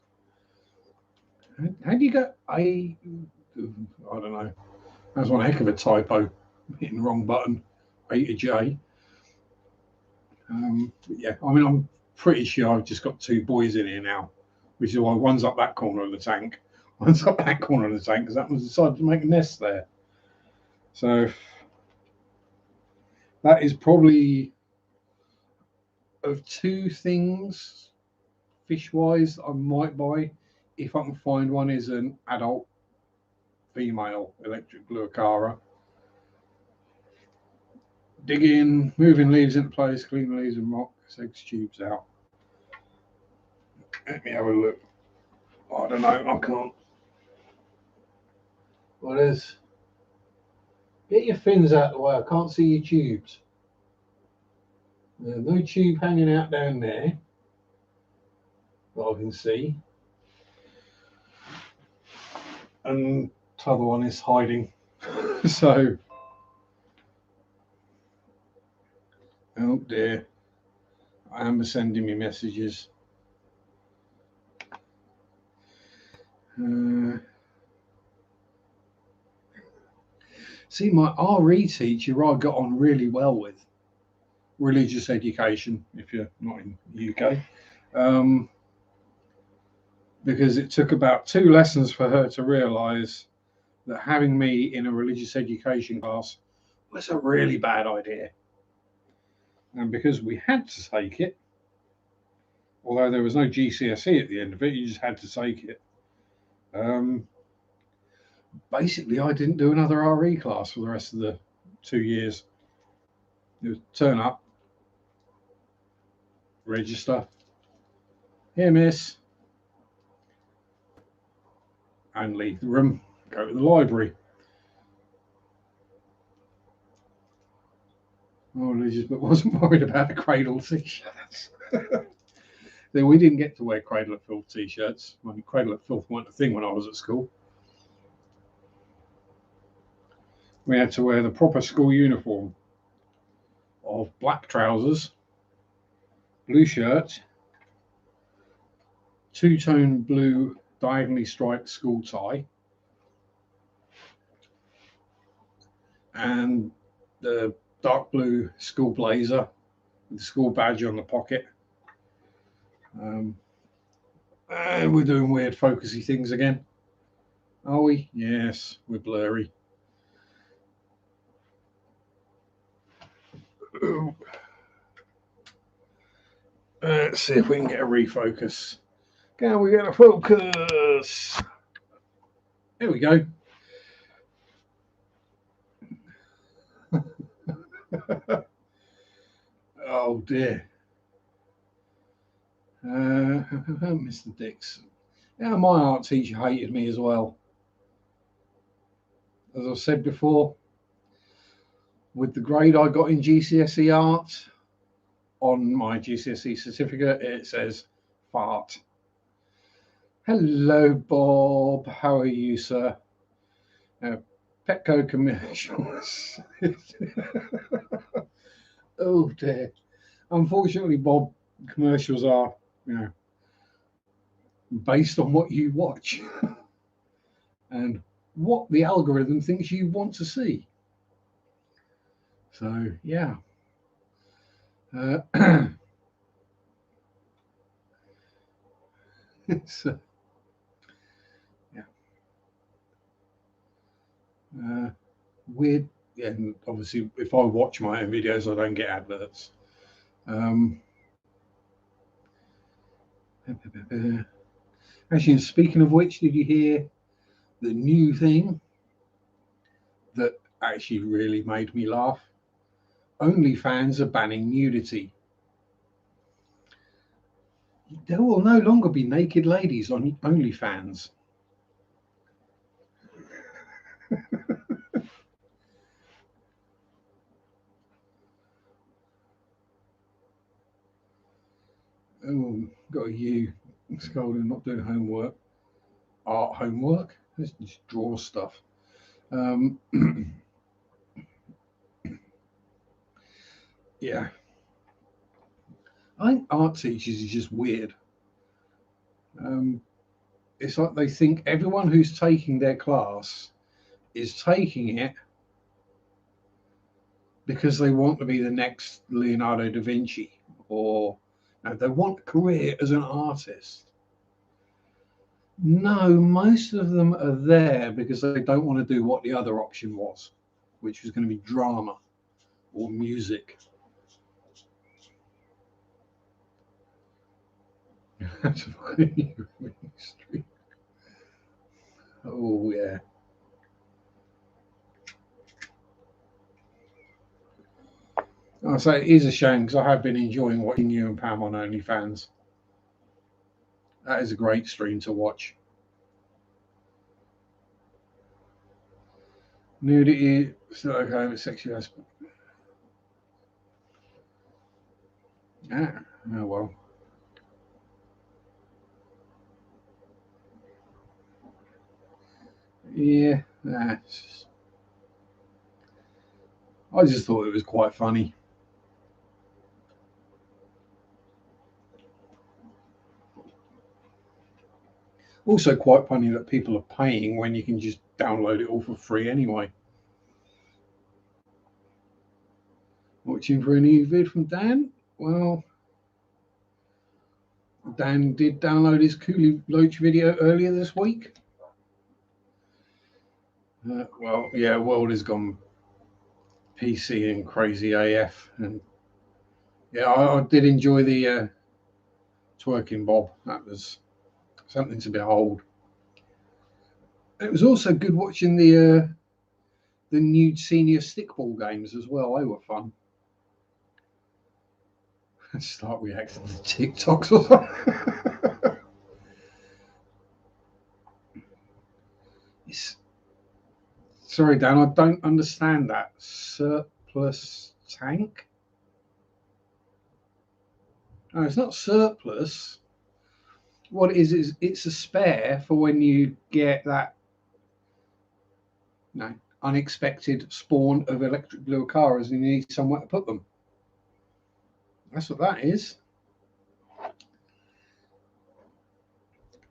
How do you get I don't know. That's one heck of a typo. Hitting the wrong button. A to J. Yeah, I mean, I'm pretty sure I've just got 2 boys in here now, which is why one's up that corner of the tank, one's up that corner of the tank, because that one's decided to make a nest there. So that is probably of 2 things fish-wise I might buy if I can find one is an adult female electric blue Acara. Dig in, moving leaves into place, clean leaves and rock, eggs tubes out. Let me have a look. I don't know, I can't. What is? Get your fins out of the way, I can't see your tubes. There's no tube hanging out down there that I can see. And the other one is hiding. So, oh dear. I am sending me messages. See, my RE teacher I got on really well with. Religious education, if you're not in the UK. Because it took about 2 lessons for her to realise that having me in a religious education class was a really bad idea. And because we had to take it, although there was no GCSE at the end of it, you just had to take it. Basically, I didn't do another RE class for the rest of the 2 years. It was turn up, register, here, miss, and leave the room, go to the library. Oh, religious, but wasn't worried about the cradle t-shirts. Then we didn't get to wear Cradle of Filth t-shirts. I mean, Cradle of Filth weren't a thing when I was at school. We had to wear the proper school uniform of black trousers, blue shirt, 2-tone blue diagonally striped school tie, and the dark blue school blazer with the school badge on the pocket. And we're doing weird focusy things again. Are we? Yes, we're blurry. Let's see if we can get a refocus. Can we get a focus? There we go. Oh dear. Mr. Dixon. Yeah, my art teacher hated me as well. As I've said before, with the grade I got in GCSE art, on my GCSE certificate, it says fart. Hello, Bob. How are you, sir? Petco commercials. Oh dear. Unfortunately, Bob, commercials are, based on what you watch and what the algorithm thinks you want to see. So yeah. So, yeah. Weird. Yeah, and obviously, if I watch my own videos, I don't get adverts. Actually, speaking of which, did you hear the new thing that actually really made me laugh? OnlyFans are banning nudity. There will no longer be naked ladies on OnlyFans. Oh, got a you scolding, not doing homework. Art homework? Let's just draw stuff. Um, yeah. I think art teachers is just weird. It's like they think everyone who's taking their class is taking it because they want to be the next Leonardo da Vinci, or they want a career as an artist. No, most of them are there because they don't want to do what the other option was, which was going to be drama or music. Oh yeah. I say it is a shame because I have been enjoying watching you and Pam on OnlyFans. That is a great stream to watch. Nudity, still okay with sexual aspect. Yeah. Oh well. Yeah. I just thought it was quite funny. Also, quite funny that people are paying when you can just download it all for free anyway. Watching for a new vid from Dan? Well, Dan did download his Cooley Loach video earlier this week. Well, yeah, world has gone PC and crazy AF, and yeah, I did enjoy the twerking Bob. That was something to behold. It was also good watching the nude senior stickball games as well. They were fun. Start reacting to TikToks or something. Sorry, Dan, I don't understand that. Surplus tank? No, it's not surplus. What it is it's a spare for when you get that unexpected spawn of electric blue cars and you need somewhere to put them. That's what that is.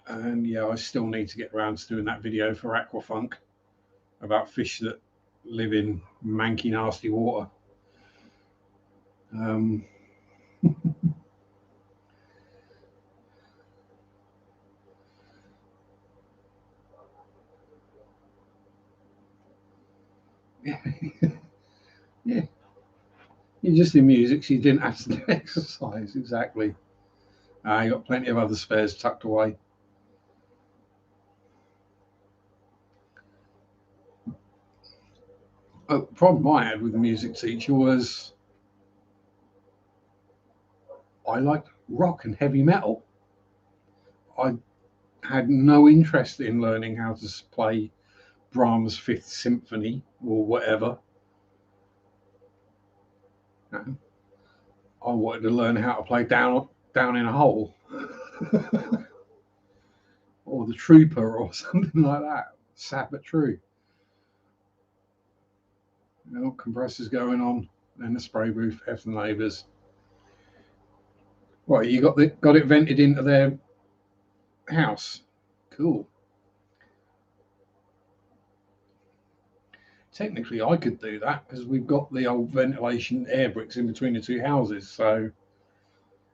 And yeah, I still need to get around to doing that video for Aquafunk about fish that live in manky, nasty water. Yeah. Yeah. You're just in music, so you didn't have to do exercise. Exactly. You got plenty of other spares tucked away. The problem I had with the music teacher was I liked rock and heavy metal. I had no interest in learning how to play Brahms' Fifth Symphony or whatever. I wanted to learn how to play Down in a Hole or The Trooper or something like that. Sad but true. Compressors going on. and the spray booth F the neighbours. What, you got it vented into their house? Cool. Technically, I could do that because we've got the old ventilation air bricks in between the two houses. So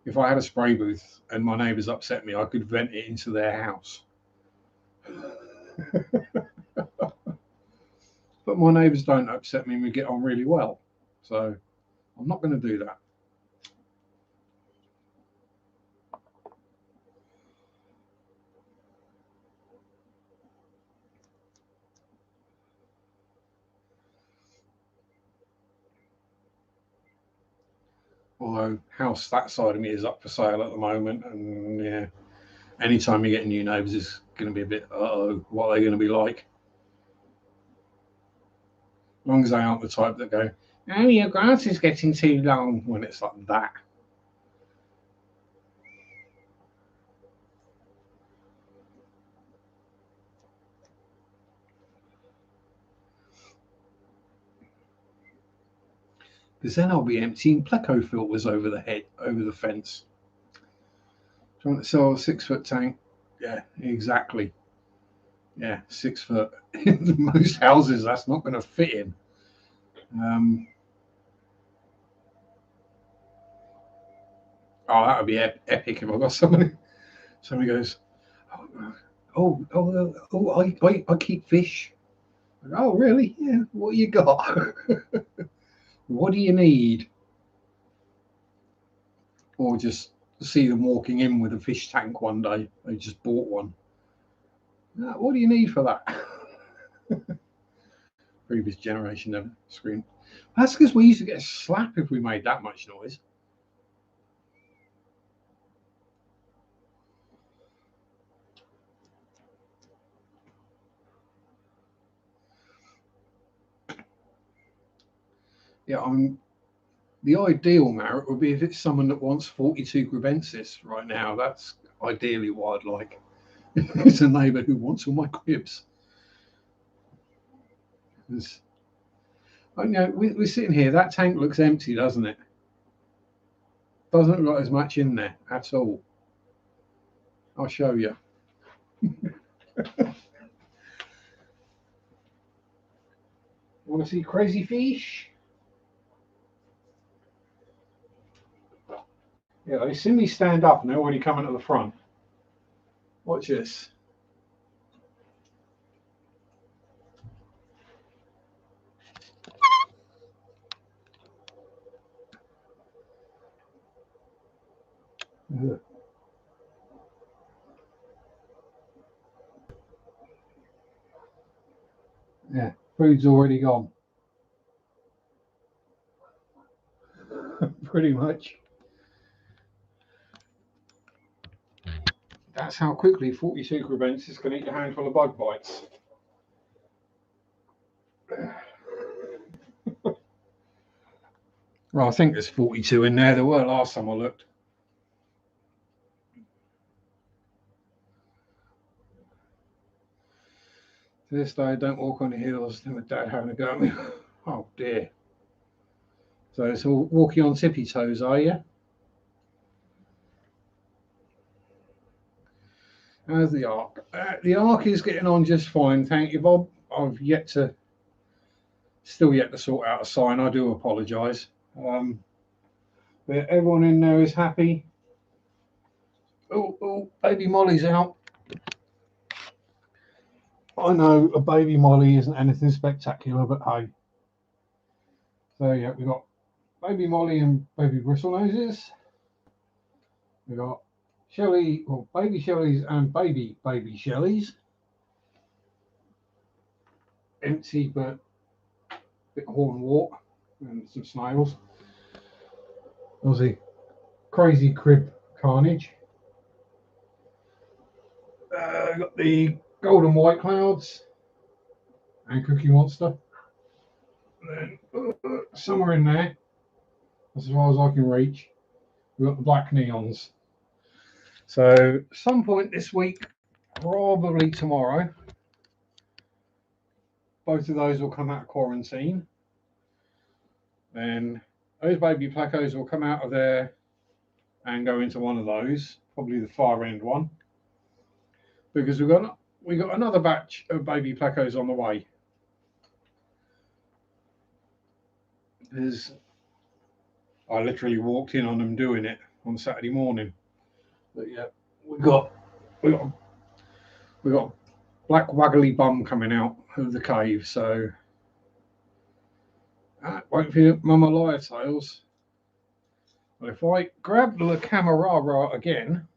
if I had a spray booth and my neighbours upset me, I could vent it into their house. But my neighbours don't upset me and we get on really well. So I'm not going to do that. Although house that side of me is up for sale at the moment, and yeah, anytime you get new neighbours, it's going to be a bit, what are they going to be like? As long as they aren't the type that go, oh, your grass is getting too long, when it's like that. Because then I'll be emptying pleco filters over the fence. Trying to sell a 6 foot tank. Yeah, exactly. Yeah, 6 foot. In most houses, that's not going to fit in. Oh, that would be epic if I got somebody goes, I keep fish. Oh, really? Yeah. What you got? What do you need? Or just see them walking in with a fish tank one day. They just bought one. What do you need for that? Previous generation never screamed. That's because we used to get a slap if we made that much noise. Yeah, the ideal merit would be if it's someone that wants 42 Gravensis right now. That's ideally what I'd like. It's a neighbour who wants all my cribs. We're sitting here. That tank looks empty, doesn't it? Doesn't look like there's much in there at all. I'll show you. Want to see crazy fish? Yeah, they see me stand up and they're already coming to the front. Watch this. Yeah, food's already gone. Pretty much. That's how quickly 42 Gravensis can eat a handful of bug bites. Well, I think there's 42 in there. There were last time I looked. To this day, don't walk on the hills. Then my dad having a go at me. Oh dear. So it's all walking on tippy toes, are you? How's the arc? The arc is getting on just fine, thank you, Bob. I've still yet to sort out a sign. I do apologise. But everyone in there is happy. Oh, baby Molly's out. I know a baby Molly isn't anything spectacular, but hey. So yeah, we've got baby Molly and baby Bristlenoses. We've got Shelley, or baby Shelleys and baby Shelleys. Empty, but a bit of horn wart and some snails. Obviously, crazy crib carnage. Got the golden white clouds and Cookie Monster. And then somewhere in there, as far as I can reach, we've got the black neons. So some point this week, probably tomorrow, both of those will come out of quarantine. Then those baby plecos will come out of there and go into one of those, probably the far end one, because we got another batch of baby plecos on the way. I literally walked in on them doing it on Saturday morning. But yeah, we got black waggly bum coming out of the cave. So wait for you, Mama Liar Tails. But if I grab the camera again,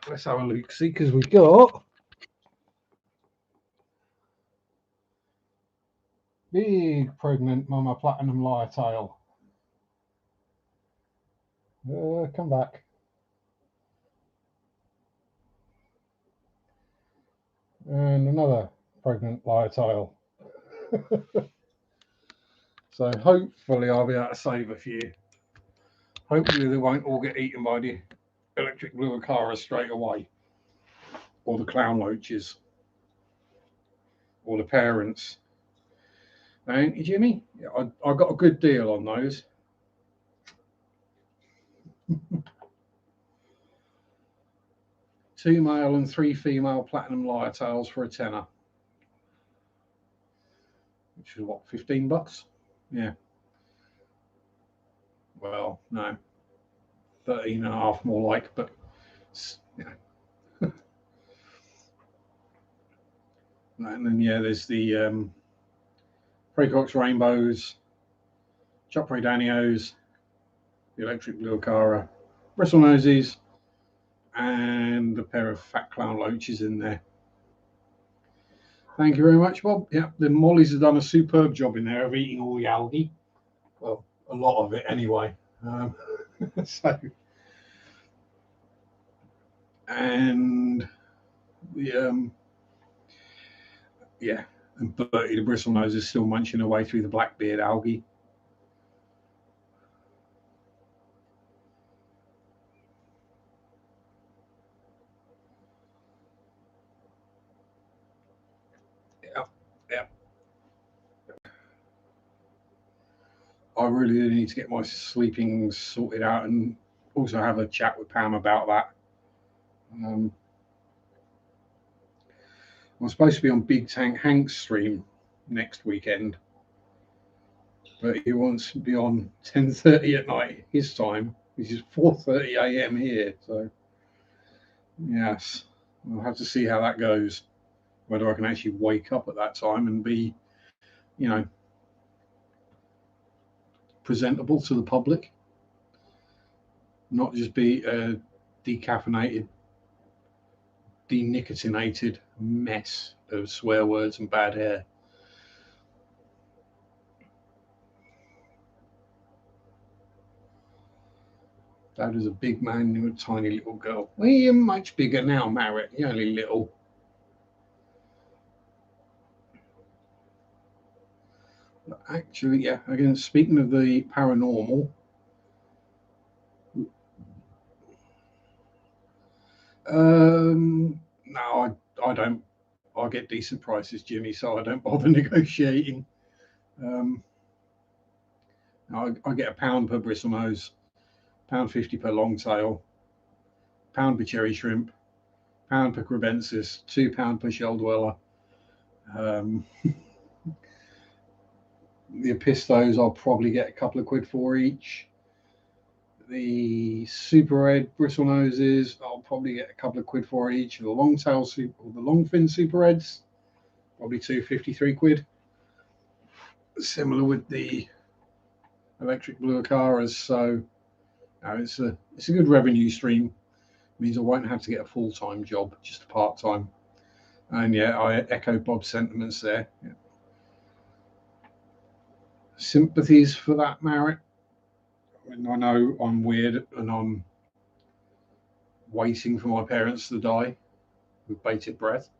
let's have a look, see, because we got big pregnant Mama Platinum Liar Tail. Come back. And another pregnant liar tail. So hopefully I'll be able to save a few. Hopefully they won't all get eaten by the electric blue acara straight away, or the clown loaches, or the parents. Ain't you, Jimmy? Yeah, I got a good deal on those. 2 male and 3 female platinum liar tails for a tenner. Which is what, $15? Yeah. Well, no. 13 and a half more like, but yeah. And then yeah, there's the Precox Rainbows, Chopre Danios, the electric blue acara, bristle noses, and a pair of fat clown loaches in there. Thank you very much, Bob. Yeah, the mollies have done a superb job in there of eating all the algae. Well, a lot of it anyway. So, and the yeah, and Bertie the bristle nose is still munching away through the blackbeard algae. Yeah. I really need to get my sleeping sorted out and also have a chat with Pam about that. I'm supposed to be on Big Tank Hank's stream next weekend, but he wants to be on 10:30 at night his time, which is 4:30 a.m. here. So yes, we'll have to see how that goes. Whether I can actually wake up at that time and be, you know, presentable to the public, not just be a decaffeinated, denicotinated mess of swear words and bad hair. Dad was a big man, you were a tiny little girl. Well, you're much bigger now, Marriott. You're only little. But actually, yeah, again, speaking of the paranormal, no, I don't. I get decent prices, Jimmy, so I don't bother negotiating. I get £1 per bristle nose, £1.50 per long tail, £1 per cherry shrimp, £1 per crebensis, £2 per shell dweller. The apistos I'll probably get a couple of quid for each. The super red bristle noses I'll probably get a couple of quid for each. The long tail or the long fin super reds, probably 2.50, 3 quid. Similar with the electric blue acaras. So it's a good revenue stream. It means I won't have to get a full-time job, just a part-time. And yeah, I echo Bob's sentiments there. Yeah. Sympathies for that, Marriott. I know I'm weird and I'm waiting for my parents to die with bated breath.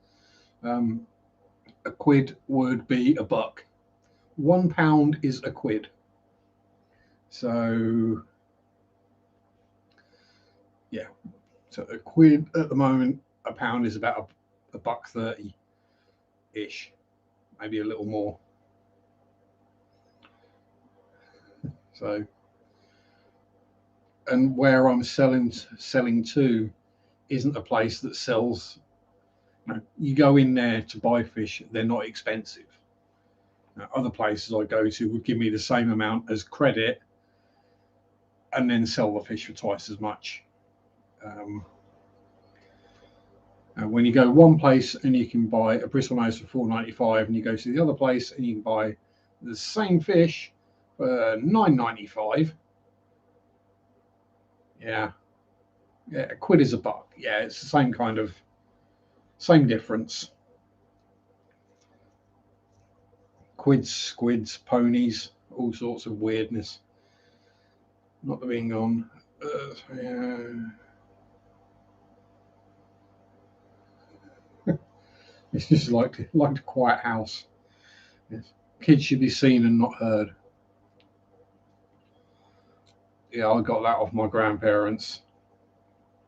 A quid would be a buck. £1 is a quid. So yeah, so a quid at the moment, a pound is about a $1.30 ish, maybe a little more. So, and where I'm selling to isn't a place that sells. You go in there to buy fish; they're not expensive. Other places I go to would give me the same amount as credit, and then sell the fish for twice as much. When you go one place and you can buy a bristlenose for $4.95, and you go to the other place and you can buy the same fish for $9.95. Yeah, a quid is a buck. Yeah, it's the same difference. Quids, squids, ponies, all sorts of weirdness. Not being on. Yeah. It's just like a quiet house. Yes. Kids should be seen and not heard. Yeah, I got that off my grandparents.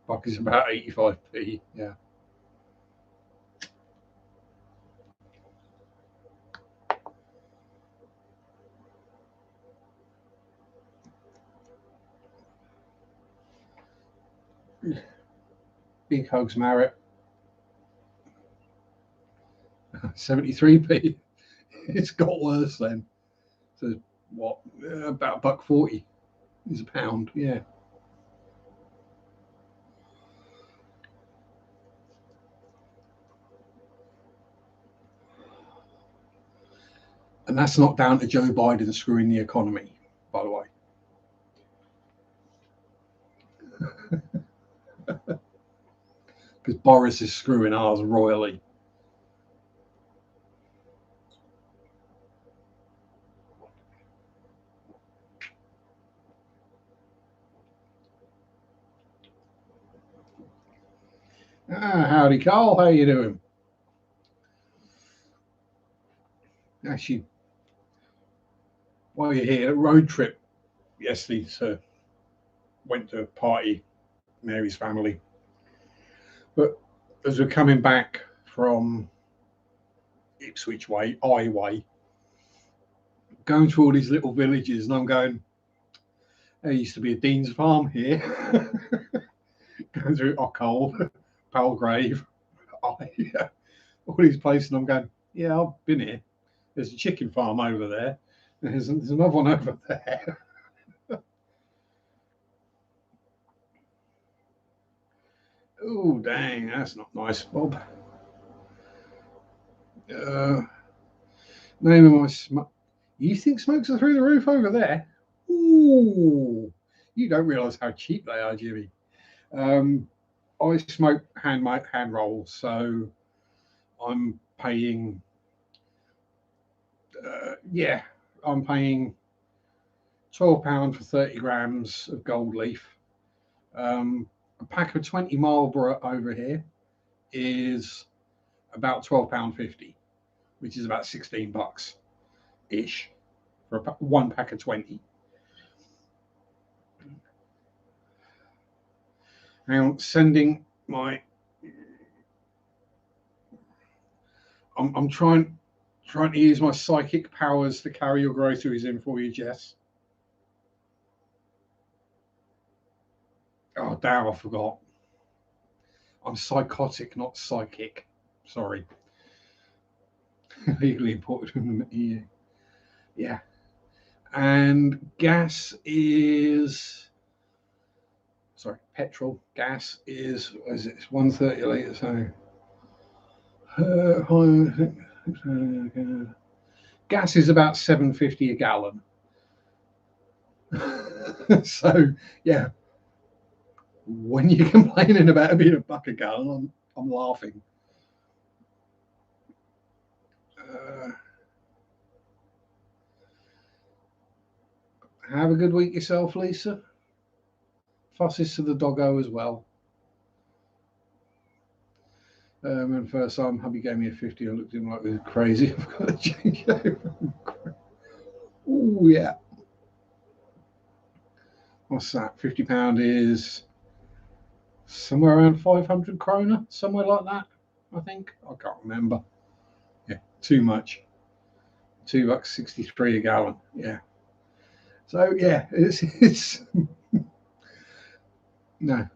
Buck is about 85p. Yeah. Big hugs, Marriott. 73p. It's got worse then. So what? About $1.40 is a pound. Yeah. And that's not down to Joe Biden screwing the economy, by the way. Because Boris is screwing ours royally. Howdy, Carl. How you doing? Actually, while you're here, a road trip yesterday. So went to a party, Mary's family. But as we're coming back from Ipswich way, going through all these little villages, and I'm going, there used to be a Dean's Farm here. Going through Ockhold, Palgrave, all these places, and I'm going, yeah, I've been here. There's a chicken farm over there. There's another one over there. Oh, dang, that's not nice, Bob. Name of my smoke. You think smokes are through the roof over there? Ooh, you don't realise how cheap they are, Jimmy. I smoke hand rolls, so I'm paying. I'm paying £12 for 30 grams of gold leaf. A pack of 20 Marlboro over here is about £12.50, which is about $16 ish for one pack of 20. Now, sending my. I'm trying to use my psychic powers to carry your groceries in for you, Jess. Oh, damn, I forgot. I'm psychotic, not psychic. Sorry. Legally imported from the EU. Yeah. And gas is. Sorry, petrol. Gas is. What is it? It's 130 a litre. So. Gas is about $7.50 a gallon. So, yeah. When you're complaining about it being $1 a gallon, I'm laughing. Have a good week yourself, Lisa. Fusses to the doggo as well. And first time, hubby gave me a 50. I looked at him like we were crazy. I've got to change over. Oh, yeah. What's that? £50 is somewhere around 500 krona, somewhere like that, I think. I can't remember. Yeah, too much. $2.63 a gallon. Yeah. So yeah, it's no.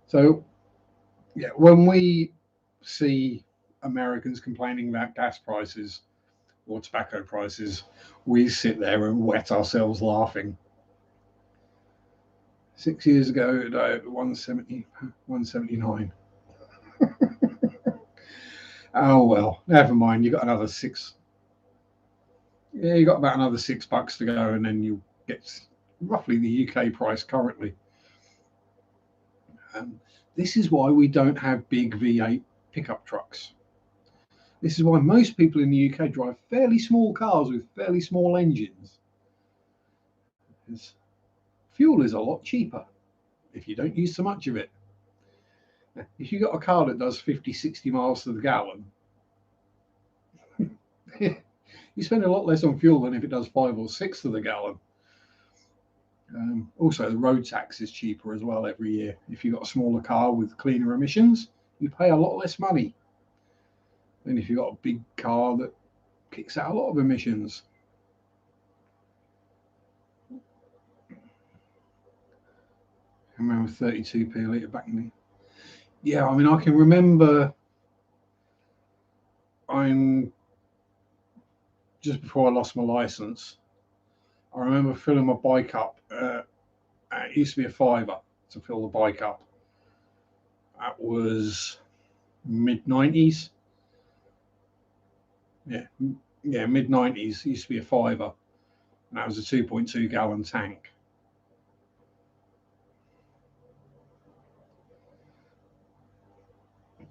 So yeah, when we see Americans complaining about gas prices or tobacco prices, we sit there and wet ourselves laughing. 6 years ago, at 170, 179. Oh well, never mind. You got another six. Yeah, you got about another $6 to go, and then you get roughly the UK price currently. Um, this is why we don't have big V8 pickup trucks. This is why most people in the UK drive fairly small cars with fairly small engines. Because fuel is a lot cheaper if you don't use so much of it. If you've got a car that does 50, 60 miles to the gallon, you spend a lot less on fuel than if it does 5 or 6 to the gallon. Also, the road tax is cheaper as well every year. If you've got a smaller car with cleaner emissions, you pay a lot less money than if you've got a big car that kicks out a lot of emissions. I remember 32p a litre back in the... Yeah, I mean, I can remember just before I lost my licence, I remember filling my bike up. It used to be a fiver to fill the bike up. That was mid-90s. Yeah, mid-90s. Used to be a fiver. And that was a 2.2 gallon tank.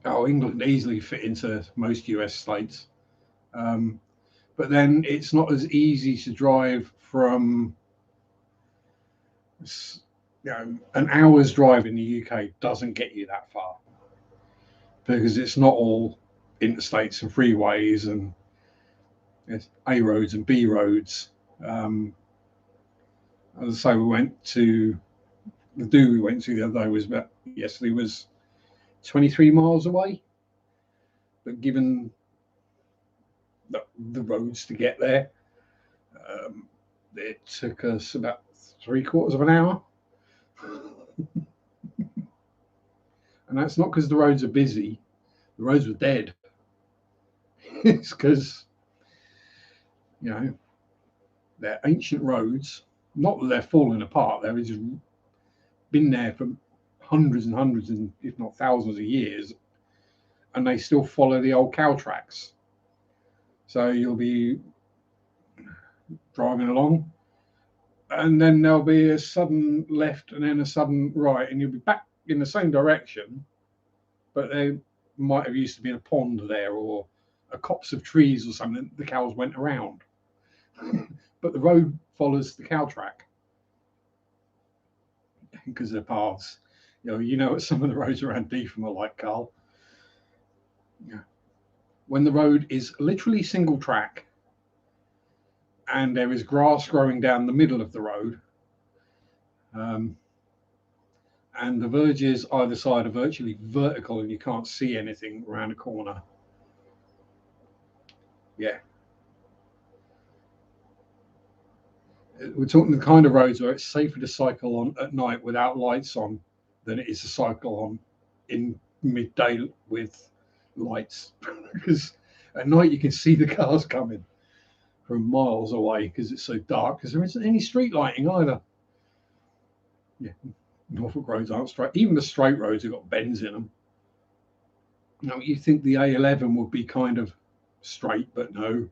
Oh, England easily fit into most US states. But then it's not as easy to drive from, an hour's drive in the UK doesn't get you that far because it's not all interstates and freeways and it's A roads and B roads. As I say, we went to the other day yesterday was 23 miles away, but given the roads to get there, it took us about 3/4 of an hour. And that's not because the roads are busy, the roads were dead. It's because, they're ancient roads, not that they're falling apart, they've just been there for hundreds and hundreds, and if not thousands of years, and they still follow the old cow tracks. So you'll be driving along, and then there'll be a sudden left and then a sudden right, and you'll be back in the same direction, but there might have used to be a pond there or a copse of trees or something the cows went around. But the road follows the cow track because of the paths. What some of the roads around Deetham are like, Carl. Yeah. When the road is literally single track and there is grass growing down the middle of the road, and the verges either side are virtually vertical and you can't see anything around a corner. Yeah. We're talking the kind of roads where it's safer to cycle on at night without lights on than it is to cycle on in midday with lights. Because at night you can see the cars coming from miles away because it's so dark, because there isn't any street lighting either. Yeah, Norfolk roads aren't straight. Even the straight roads have got bends in them. Now, you think the A11 would be kind of straight, but no,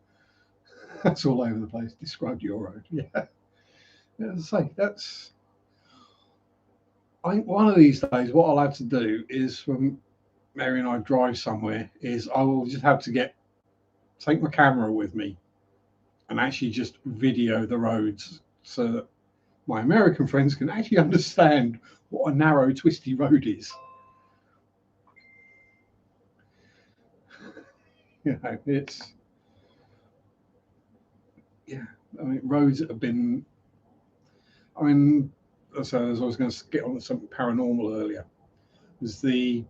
that's all over the place. Described your road. Yeah. As I say, I think one of these days, what I'll have to do is when Mary and I drive somewhere, is I will just have to take my camera with me and actually just video the roads so that my American friends can actually understand what a narrow, twisty road is. It's, yeah, I mean, roads that have been, so as I was going to get on to something paranormal earlier, was the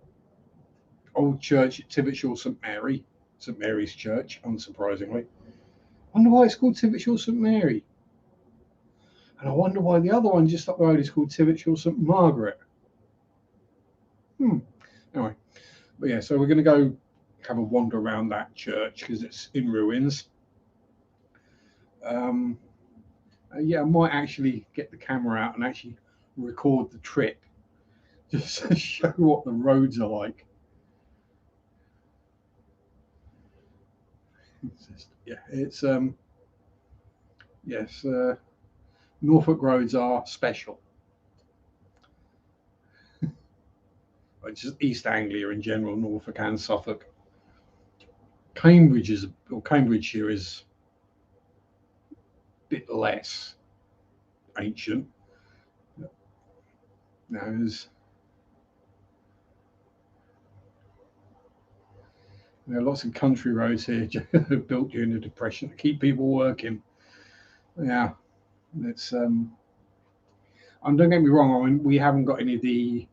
old church at Tivitshaw St Mary's Church, unsurprisingly. I wonder why it's called Tivitshaw St Mary. And I wonder why the other one just up the road is called Tivitshire St Margaret. Anyway, but yeah, so we're going to go have a wander around that church because it's in ruins. Yeah, I might actually get the camera out and actually record the trip just to show what the roads are like. Yes, Norfolk roads are special. Just East Anglia in general, Norfolk and Suffolk. Cambridgeshire is a bit less ancient. There are lots of country roads here built during the Depression to keep people working. Yeah, it's and don't get me wrong. I mean, we haven't got any of the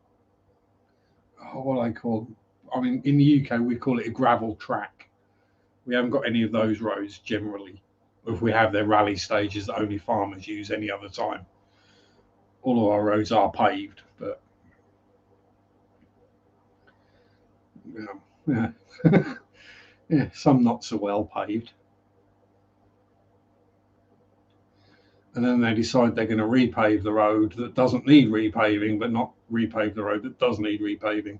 what I call. I mean, in the UK we call it a gravel track. We haven't got any of those roads generally. If we have, their rally stages that only farmers use any other time. All of our roads are paved, but yeah, yeah, some not so well paved. And then they decide they're going to repave the road that doesn't need repaving, but not repave the road that does need repaving.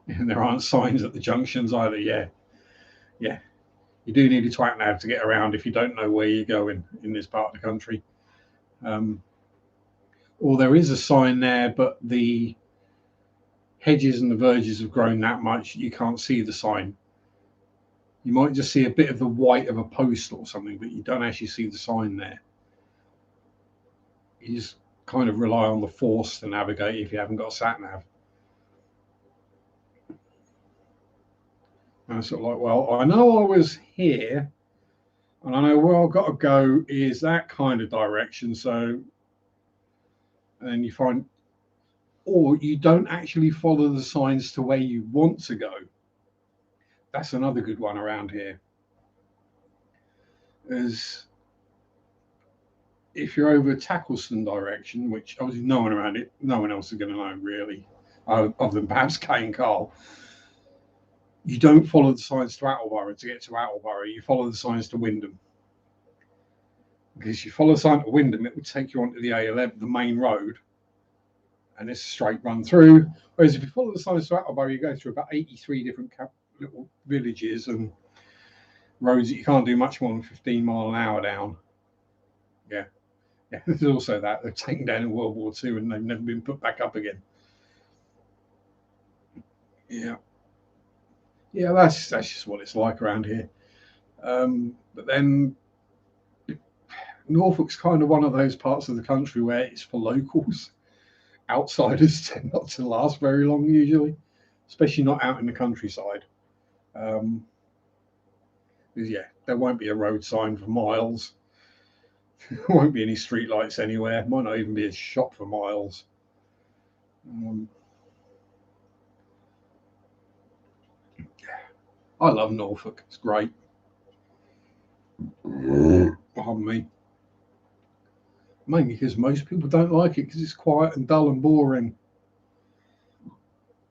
And there aren't signs at the junctions either. Yeah. You do need a twat nav to get around if you don't know where you're going in this part of the country. Or there is a sign there, but the hedges and the verges have grown that much you can't see the sign. You might just see a bit of the white of a post or something, but you don't actually see the sign there. You just kind of rely on the force to navigate if you haven't got a sat nav. And I'm sort of like, well, I know I was here, and I know where I've got to go is that kind of direction. So, and you find, or you don't actually follow the signs to where you want to go. That's another good one around here. Is if you're over Tackleston direction, which obviously no one around it, no one else is going to know really, other than perhaps Kay and Carl. You don't follow the signs to Attleborough to get to Attleborough. You follow the signs to Wyndham. Because if you follow the sign to Wyndham, it would take you onto the A11, the main road, and it's a straight run through. Whereas if you follow the signs to Attleborough, you go through about 83 different little villages and roads that you can't do much more than 15 mile an hour down. Yeah. There's also that they're taken down in World War II and they've never been put back up again. Yeah, that's just what it's like around here. But then Norfolk's kind of one of those parts of the country where it's for locals. Outsiders tend not to last very long usually, especially not out in the countryside. Yeah, there won't be a road sign for miles. There won't be any street lights anywhere. Might not even be a shop for miles. I love Norfolk. It's great. Pardon me. Mainly because most people don't like it because it's quiet and dull and boring.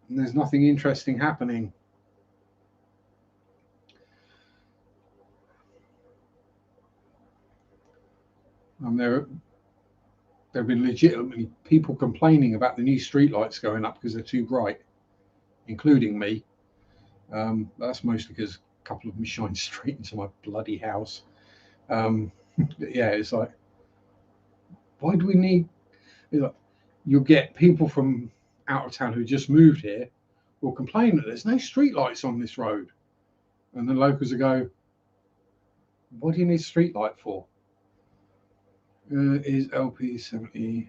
And there's nothing interesting happening. There have been legitimately people complaining about the new streetlights going up because they're too bright, including me. That's mostly because a couple of them shine straight into my bloody house. Yeah, it's like, why do we need? Like, you'll get people from out of town who just moved here will complain that there's no streetlights on this road, and the locals will go, "What do you need a streetlight for?" Is LP70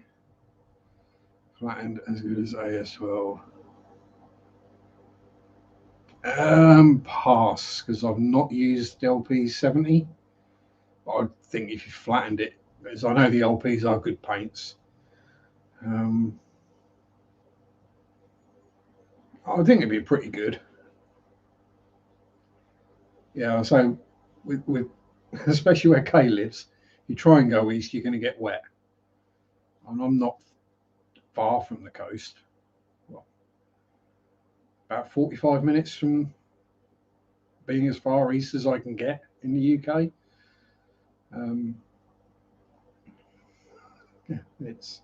flattened as good as AS12? Pass, because I've not used LP70. But I think if you flattened it, as I know the LPs are good paints. I think it'd be pretty good. Yeah, so with especially where Kay lives, you try and go east, you're going to get wet. And I'm not far from the coast. Well, about 45 minutes from being as far east as I can get in the UK. Yeah, it's.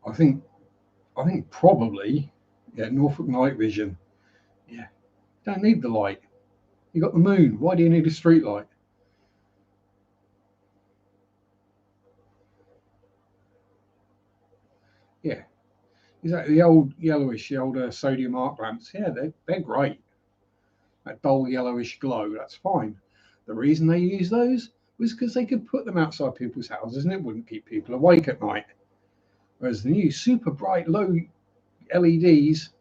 I think probably, yeah, Norfolk night vision. Yeah, don't need the light. You got the moon. Why do you need a street light? Yeah, exactly. The old yellowish, the old sodium arc lamps. Yeah, they're great. That dull yellowish glow. That's fine. The reason they use those was because they could put them outside people's houses and it wouldn't keep people awake at night. Whereas the new super bright low LEDs,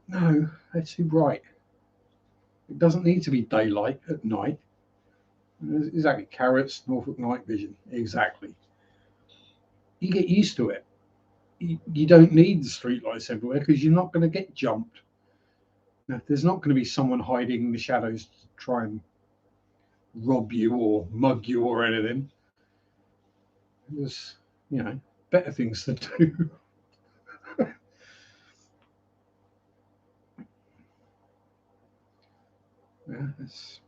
no, they're too bright. It doesn't need to be daylight at night. Exactly. Carrots, Norfolk night vision. Exactly. You get used to it. You don't need the streetlights everywhere because you're not going to get jumped. Now, there's not going to be someone hiding in the shadows to try and rob you or mug you or anything. There's, better things to do. Yeah, it's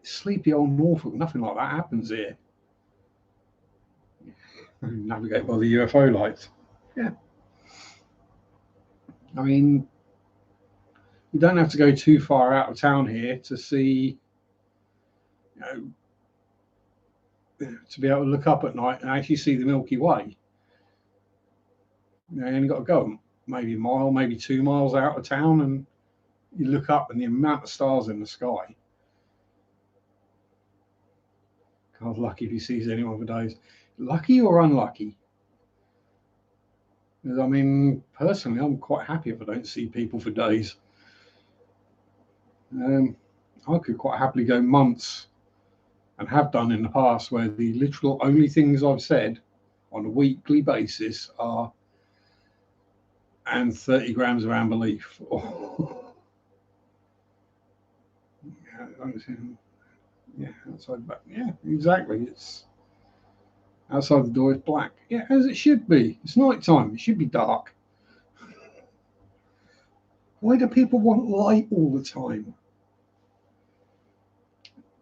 sleepy old Norfolk. Nothing like that happens here. Navigate by the UFO lights. Yeah. I mean, you don't have to go too far out of town here to see, to be able to look up at night and actually see the Milky Way. You only got to go maybe a mile, maybe 2 miles out of town, and you look up and the amount of stars in the sky. God, lucky if he sees anyone for days. Lucky or unlucky? I mean, personally, I'm quite happy if I don't see people for days. I could quite happily go months, and have done in the past, where the literal only things I've said on a weekly basis are and 30 grams of amber leaf. Yeah, outside back. Yeah, exactly. It's outside the door is black. Yeah, as it should be. It's night time. It should be dark. Why do people want light all the time?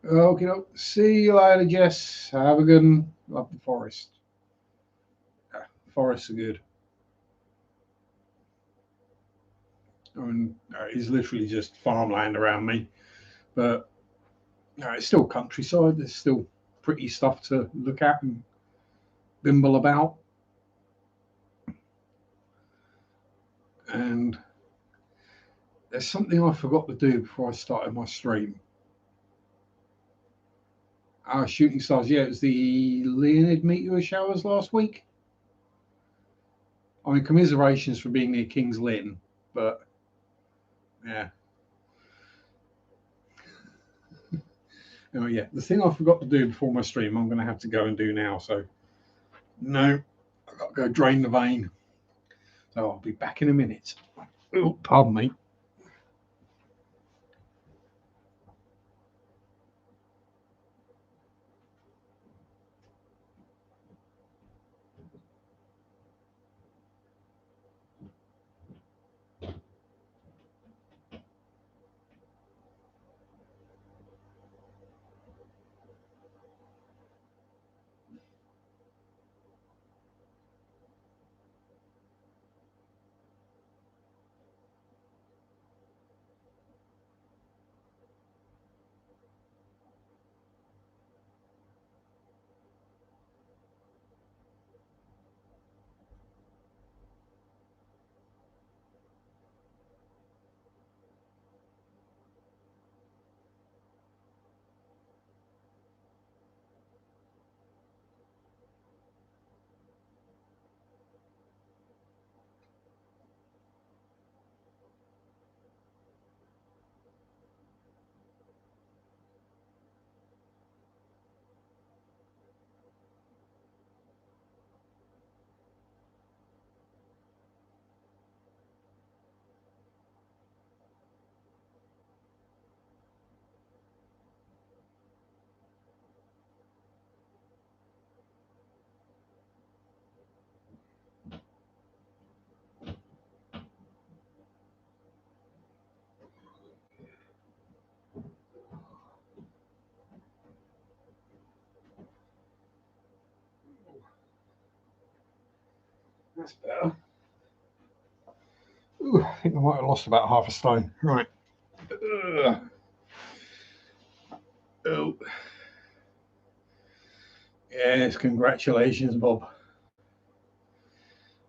Okay, see you later, Jess. Have a good one. Love the forest. Forests are good. I mean, it's literally just farmland around me, but it's still countryside. There's still pretty stuff to look at and bimble about. And there's something I forgot to do before I started my stream. Shooting stars. Yeah, it was the Leonid meteor showers last week. I mean, commiserations for being near King's Lynn, but yeah. Anyway, yeah, the thing I forgot to do before my stream, I'm going to have to go and do now. So, no, I've got to go drain the vein. So I'll be back in a minute. Oh, pardon me. That's better. Ooh, I think I might have lost about half a stone. Right. Oh. Yes, congratulations, Bob.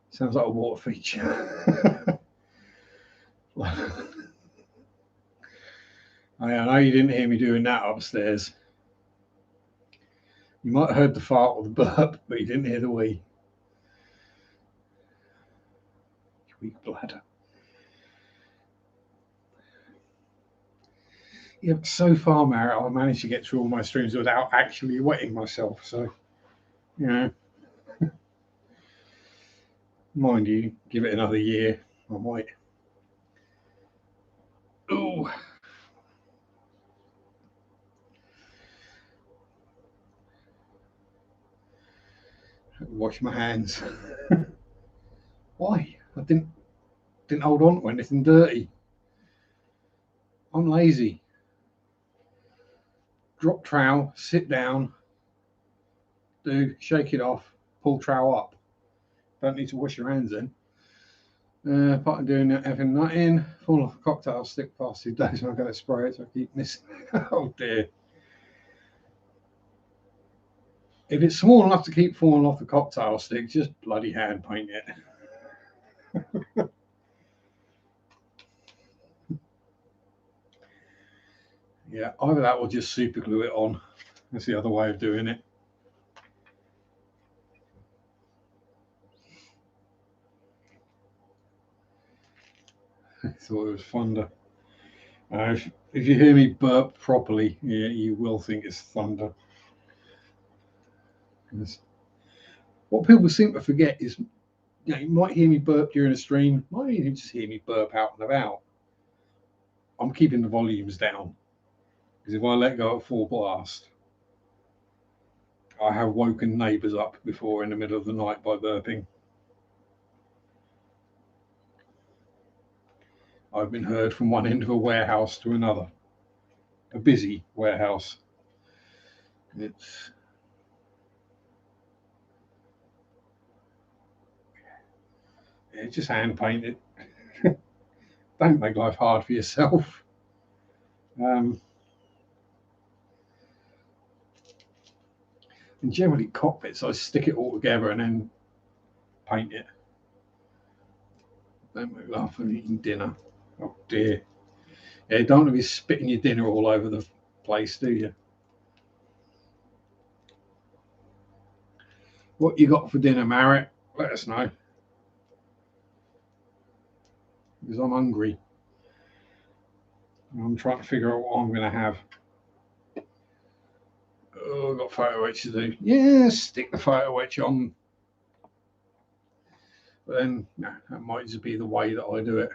Sounds like a water feature. I know you didn't hear me doing that upstairs. You might have heard the fart or the burp, but you didn't hear the wee. Weak bladder. Yeah, so far, Marit, I managed to get through all my streams without actually wetting myself. So, you know, mind you, give it another year, I might. Ooh. Wash my hands. Why? I didn't hold on to anything dirty. I'm lazy. Drop trowel, sit down, shake it off, pull trowel up. Don't need to wash your hands then. Part of doing that, having that in, falling off a cocktail stick past 2 days and I've got to spray it, so I keep missing. Oh dear. If it's small enough to keep falling off the cocktail stick, just bloody hand paint it. Yeah, either that or just super glue it on. That's the other way of doing it. I thought it was thunder. If you hear me burp properly, yeah, you will think it's thunder. What people seem to forget is, you might hear me burp during a stream, might even just hear me burp out and about. I'm keeping the volumes down because if I let go at full blast, I have woken neighbours up before in the middle of the night by burping. I've been heard from one end of a warehouse to another, a busy warehouse. It's just hand painted. Don't make life hard for yourself. And generally, cockpits, I stick it all together and then paint it. Don't make life when eating dinner. Oh dear. Yeah, don't want to be spitting your dinner all over the place, do you? What you got for dinner, Marit? Let us know. Because I'm hungry. I'm trying to figure out what I'm going to have. Oh, I've got photo etch to do. Yeah, stick the photo etch on. But then, no, that might just be the way that I do it.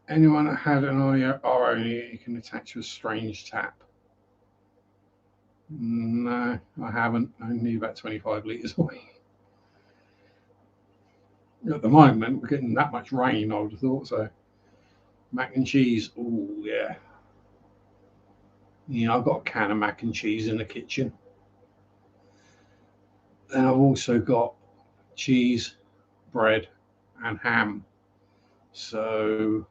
Anyone that had an RO you can attach to a strange tap? No, I haven't. I need about 25 litres away. At the moment, we're getting that much rain, I would have thought so. Mac and cheese. Oh, yeah. Yeah, I've got a can of mac and cheese in the kitchen. And I've also got cheese, bread, and ham. So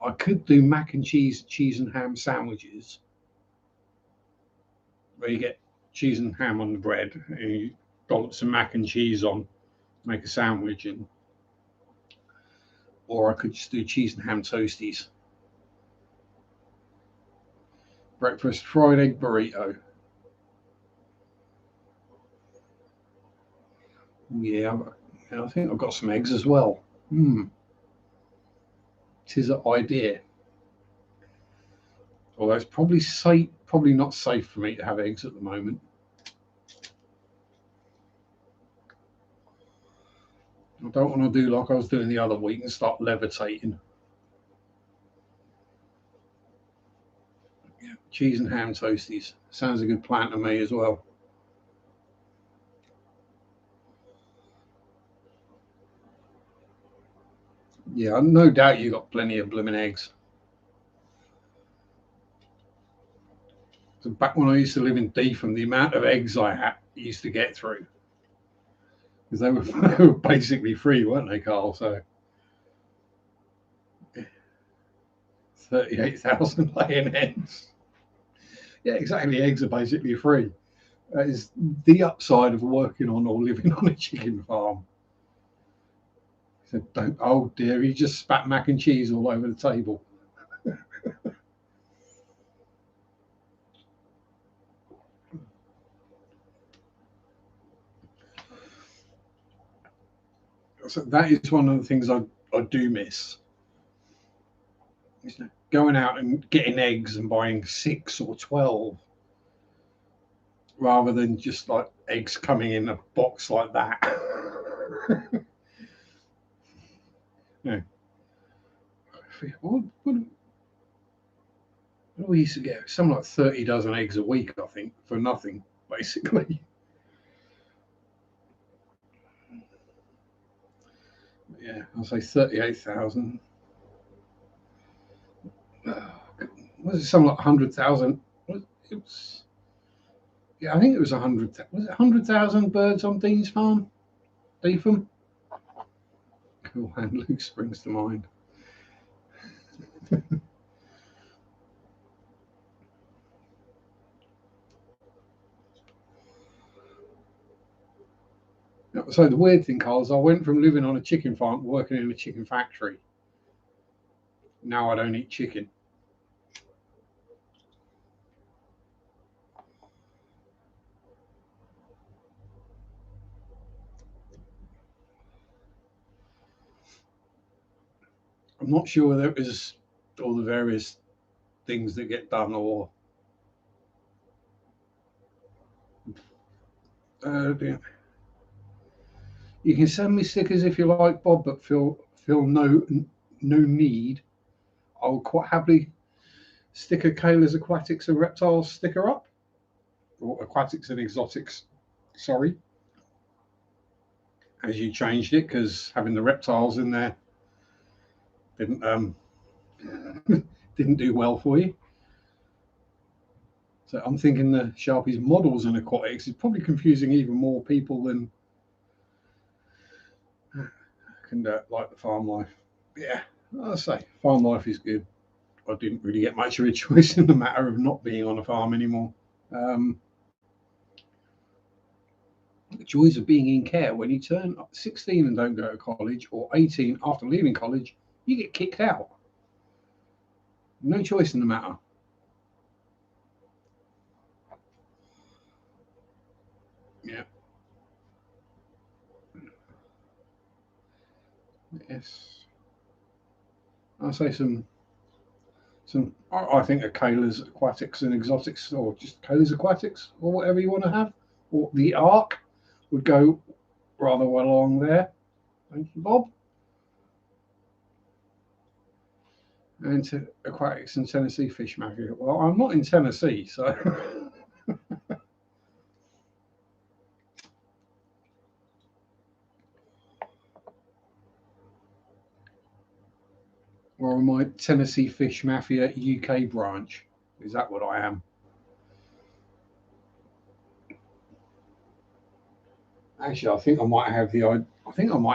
I could do mac and cheese and ham sandwiches, where you get cheese and ham on the bread, and you dollop some mac and cheese on, make a sandwich, or I could just do cheese and ham toasties. Breakfast, fried egg burrito. Yeah, I think I've got some eggs as well. Tis an idea. Although it's probably not safe for me to have eggs at the moment. I don't want to do like I was doing the other week and start levitating. Yeah, cheese and ham toasties. Sounds a good plan to me as well. Yeah, no doubt you got plenty of blooming eggs. So back when I used to live in Deetham, the amount of eggs I used to get through. because they were basically free, weren't they, Carl? So 38,000 laying eggs. Yeah, exactly. Eggs are basically free. That is the upside of working on or living on a chicken farm. So don't, oh dear, he just spat mac and cheese all over the table. So that is one of the things I do miss. Going out and getting eggs and buying 6 or 12 rather than just like eggs coming in a box like that. Yeah. What we used to get? Something like 30 dozen eggs a week, I think, for nothing, basically. Yeah, I'll say 38,000. Was it something like 100,000? It was, yeah, I think it was 100. Was it 100,000 birds on Dean's farm? Deetham? Cool Hand Luke springs to mind. So the weird thing, Carl, is I went from living on a chicken farm to working in a chicken factory. Now I don't eat chicken. I'm not sure whether it was all the various things that get done or yeah. You can send me stickers if you like, Bob, but feel no need. I'll quite happily stick a Kayla's Aquatics and Reptiles sticker up, or Aquatics and Exotics. Sorry, as you changed it because having the reptiles in there didn't didn't do well for you. So I'm thinking the Sharpe's models and aquatics is probably confusing even more people than can like the farm life. Yeah, I'll say farm life is good. I didn't really get much of a choice in the matter of not being on a farm anymore. The joys of being in care. When you turn 16 and don't go to college, or 18 after leaving college, you get kicked out. No choice in the matter. Yeah. Yes. I'll say some. I think a Kayla's Aquatics and Exotics, or just Kayla's Aquatics, or whatever you want to have, or the Ark would go rather well along there. Thank you, Bob. And to Aquatics and Tennessee Fish Mafia. Well, I'm not in Tennessee, so. Or am I Tennessee Fish Mafia UK branch? Is that what I am? Actually, I think I might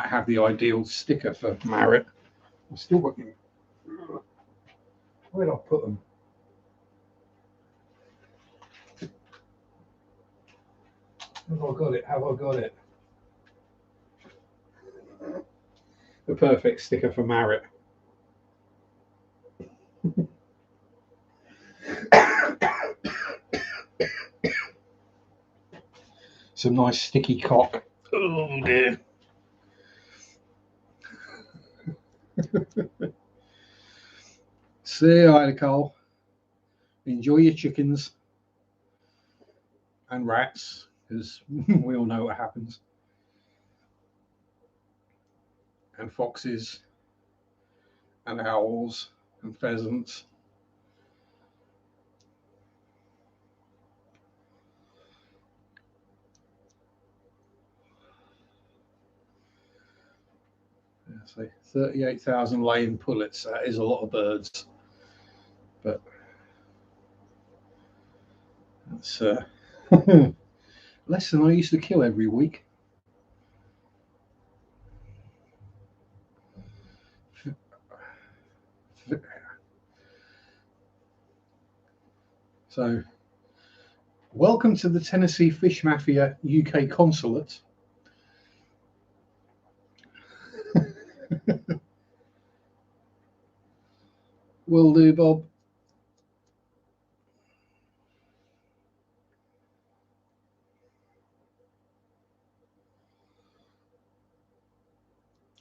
have the ideal sticker for Marriott. I'm still looking. Where did I put them? Have I got it? Have I got it? The perfect sticker for Marriott. Some nice sticky cock. Oh dear. See you later, Cole. Enjoy your chickens and rats, because we all know what happens. And foxes and owls and pheasants. So 38,000 laying pullets. That is a lot of birds, but that's less than I used to kill every week. So, welcome to the Tennessee Fish Mafia UK Consulate. Will do, Bob.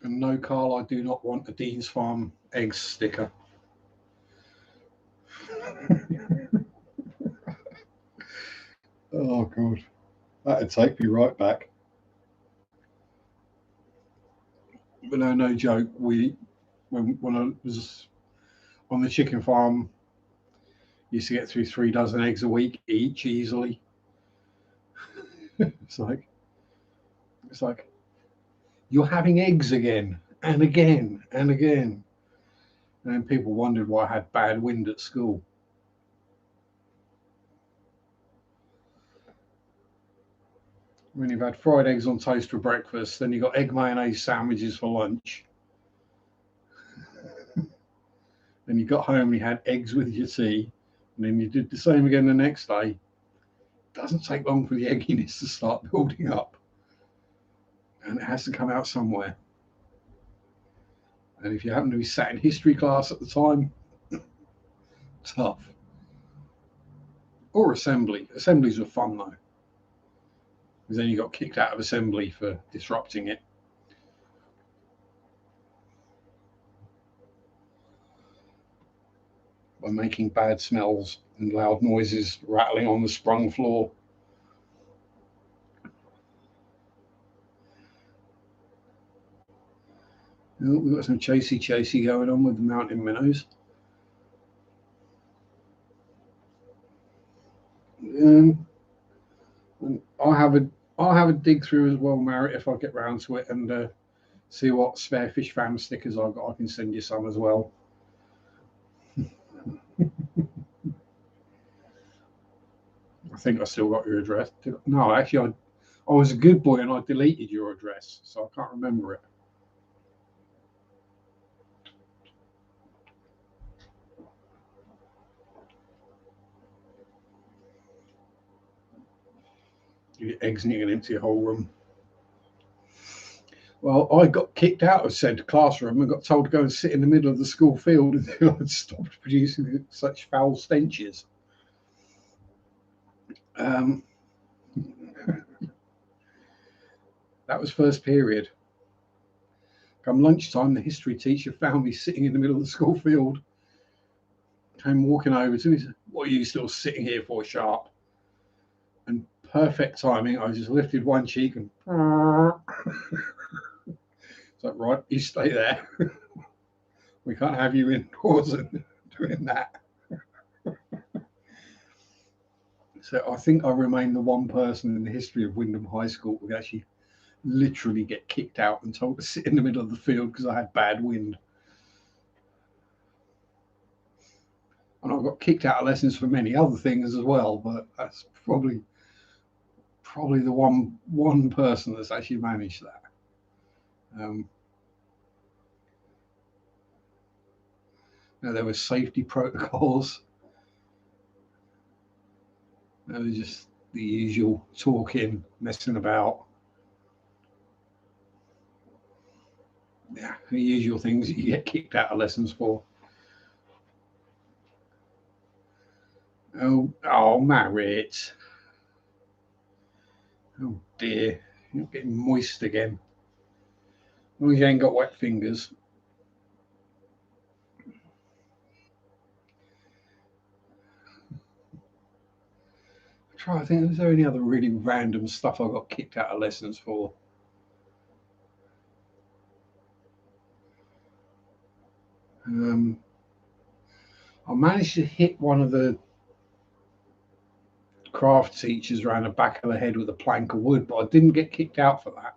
And no, Carl, I do not want a Dean's Farm eggs sticker. Oh, God. That'd take me right back. But no joke. When I was on the chicken farm, used to get through 3 dozen eggs a week each easily. It's like you're having eggs again and again and again. And then people wondered why I had bad wind at school. When you've had fried eggs on toast for breakfast, then you've got egg mayonnaise sandwiches for lunch. Then you got home and you had eggs with your tea, and then you did the same again the next day. It doesn't take long for the egginess to start building up. And it has to come out somewhere. And if you happen to be sat in history class at the time, tough. Or assembly. Assemblies were fun though. Because then you got kicked out of assembly for disrupting it. By making bad smells and loud noises rattling on the sprung floor. Oh, we've got some chasey going on with the mountain minnows. I'll have a dig through as well, Marriott, if I get round to it, and see what spare fish fam stickers I've got. I can send you some as well. I think I still got your address. No, actually, I was a good boy and I deleted your address, so I can't remember it. You get eggs and you can empty a whole room. Well, I got kicked out of said classroom and got told to go and sit in the middle of the school field until I'd stopped producing such foul stenches. That was first period. Come lunchtime, the history teacher found me sitting in the middle of the school field. Came walking over to me and said, "What are you still sitting here for, Sharpe?" And perfect timing, I just lifted one cheek and it's like, right, you stay there. We can't have you indoors and doing that. So I think I remain the one person in the history of Wyndham High School who actually literally get kicked out and told to sit in the middle of the field because I had bad wind. And I got kicked out of lessons for many other things as well, but that's probably the one person that's actually managed that. There were safety protocols. There was just the usual talking, messing about. Yeah, the usual things you get kicked out of lessons for. Oh, Marriott. Oh dear, you're getting moist again. As long as you ain't got wet fingers. Try to think, is there any other really random stuff I got kicked out of lessons for? I managed to hit one of the craft teachers around the back of the head with a plank of wood, but I didn't get kicked out for that.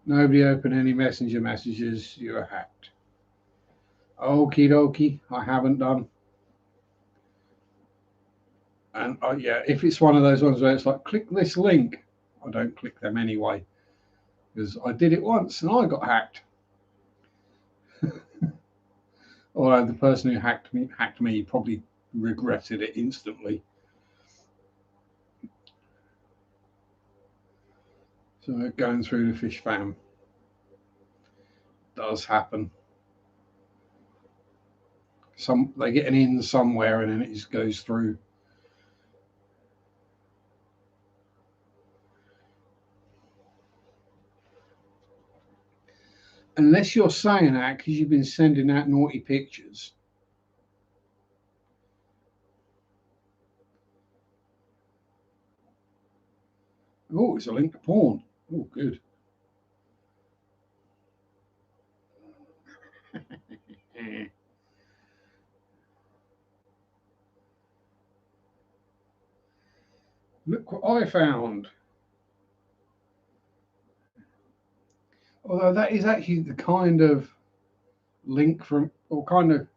Nobody opened any messenger messages. You were hacked. Okie dokie, I haven't done. And yeah, if it's one of those ones where it's like, click this link, I don't click them anyway. because I did it once and I got hacked. Although the person who hacked me probably regretted it instantly. So going through the fish fam does happen. They get an in somewhere and then it just goes through. Unless you're saying that because you've been sending out naughty pictures. Oh, it's a link to porn. Oh, good. Look what I found. Although that is actually the kind of link from, or kind of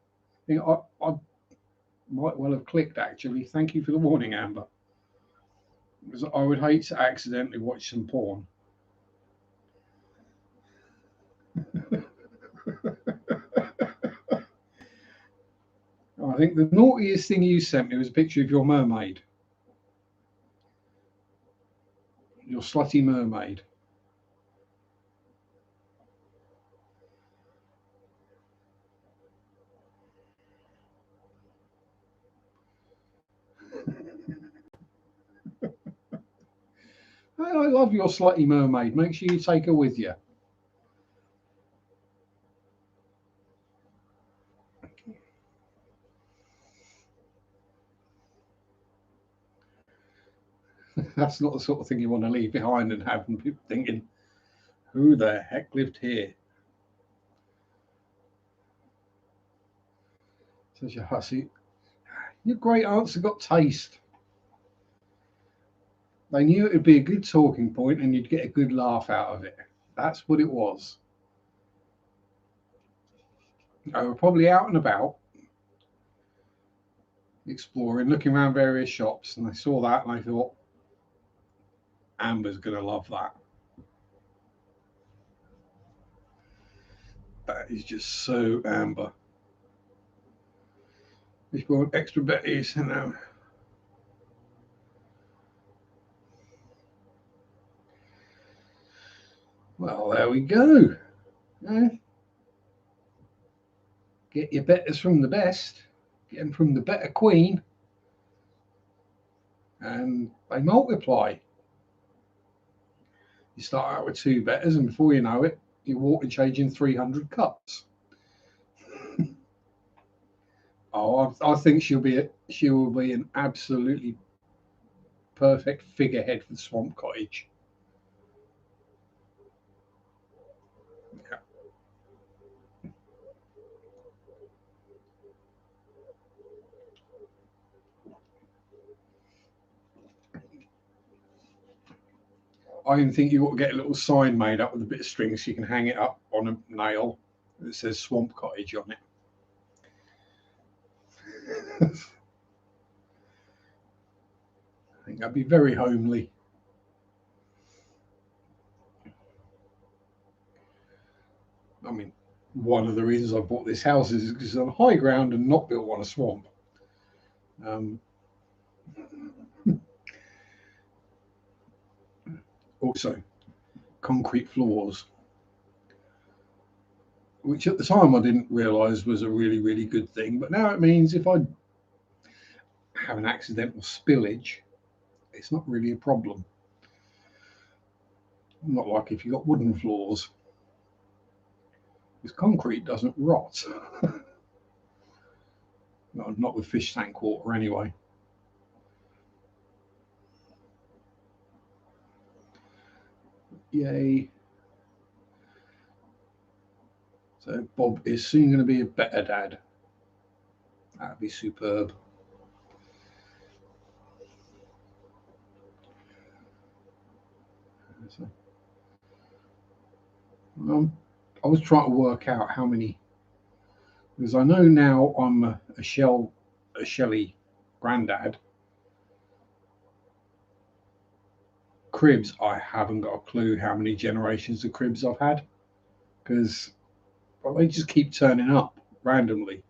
thing I might well have clicked actually. Thank you for the warning, Amber. Because I would hate to accidentally watch some porn. I think the naughtiest thing you sent me was a picture of your mermaid. Your slutty mermaid. I love your slutty mermaid. Make sure you take her with you. That's not the sort of thing you want to leave behind and have people thinking, who the heck lived here? Says your hussy. Your great aunts have got taste. They knew it would be a good talking point and you'd get a good laugh out of it. That's what it was. They were probably out and about, exploring, looking around various shops, and they saw that and they thought, Amber's going to love that. That is just so Amber. If you want extra Betty's, and well, there we go. Get your betters from the best, get them from the better queen, and they multiply. You start out with 2 betters, and before you know it, you're water changing 300 cups. Oh, I think she will be an absolutely perfect figurehead for the Swamp Cottage. Yeah. I even think you ought to get a little sign made up with a bit of string so you can hang it up on a nail that says Swamp Cottage on it. I think that'd be very homely. I mean, one of the reasons I bought this house is because it's on high ground and not built on a swamp. Also, concrete floors, which at the time I didn't realise was a really, really good thing. But now it means if I have an accidental spillage, it's not really a problem. Not like if you've got wooden floors, because concrete doesn't rot. Not with fish tank water anyway. Yay. So Bob is soon going to be a better dad. That'd be superb. So, I was trying to work out how many, because I know now I'm a Shelly granddad. cribs, I haven't got a clue how many generations of cribs I've had, because they just keep turning up randomly,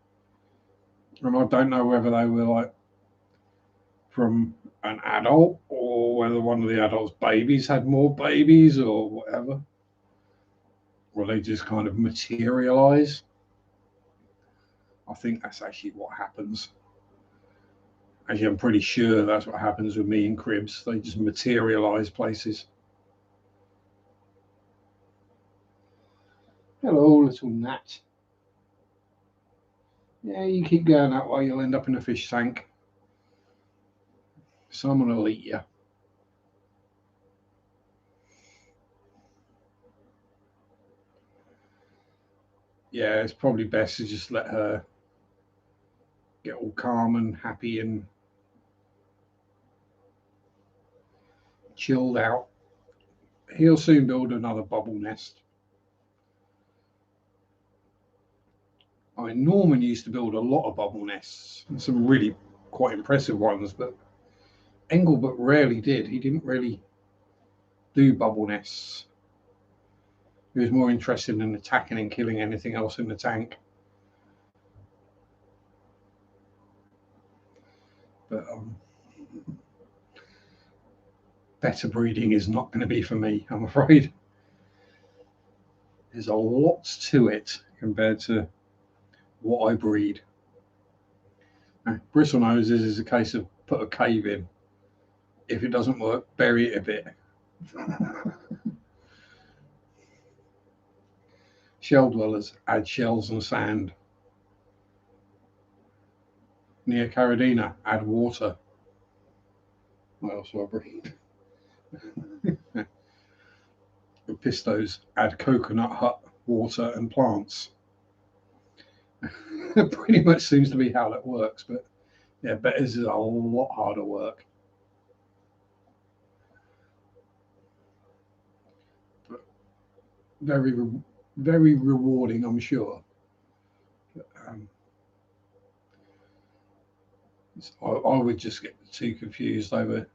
and I don't know whether they were like from an adult or whether one of the adults' babies had more babies or whatever, or they just kind of materialize. I think that's actually what happens. Actually, I'm pretty sure that's what happens with me in cribs. They just materialize places. Hello, little gnat. Yeah, you keep going that way, you'll end up in a fish tank. Someone will eat you. Yeah, it's probably best to just let her get all calm and happy and chilled out. He'll soon build another bubble nest. I mean, Norman used to build a lot of bubble nests, and some really quite impressive ones, but Engelbert rarely did. He didn't really do bubble nests. He was more interested in attacking and killing anything else in the tank. But better breeding is not going to be for me, I'm afraid. There's a lot to it compared to what I breed. Now, bristle noses is a case of put a cave in. If it doesn't work, bury it a bit. Shell dwellers add shells and sand. Neocaridina add water. What else do I breed? Pistos add coconut hut, water and plants. It pretty much seems to be how that works, but yeah, betters is a lot harder work. But very, very rewarding, I'm sure. I would just get too confused over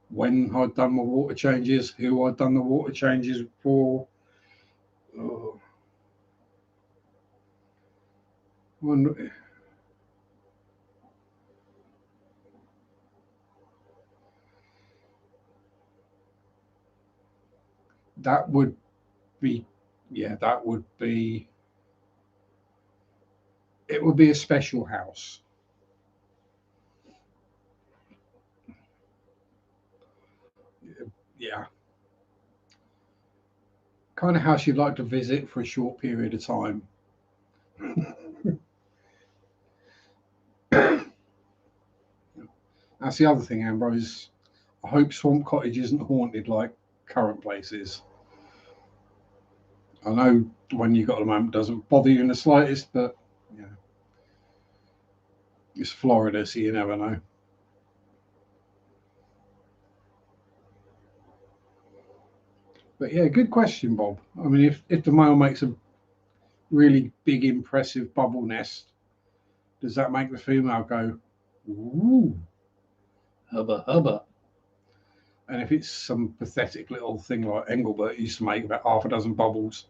when I'd done my water changes, who I'd done the water changes for. Oh. That would be, yeah, that would be, it would be a special house. Yeah. Kind of house you'd like to visit for a short period of time. That's the other thing, Ambrose. I hope Swamp Cottage isn't haunted like current places. I know when you got a moment doesn't bother you in the slightest, but yeah, it's Florida, so you never know. But yeah, good question, Bob. I mean, if the male makes a really big, impressive bubble nest, does that make the female go, ooh, hubba hubba? And if it's some pathetic little thing like Engelbert used to make about half a dozen bubbles,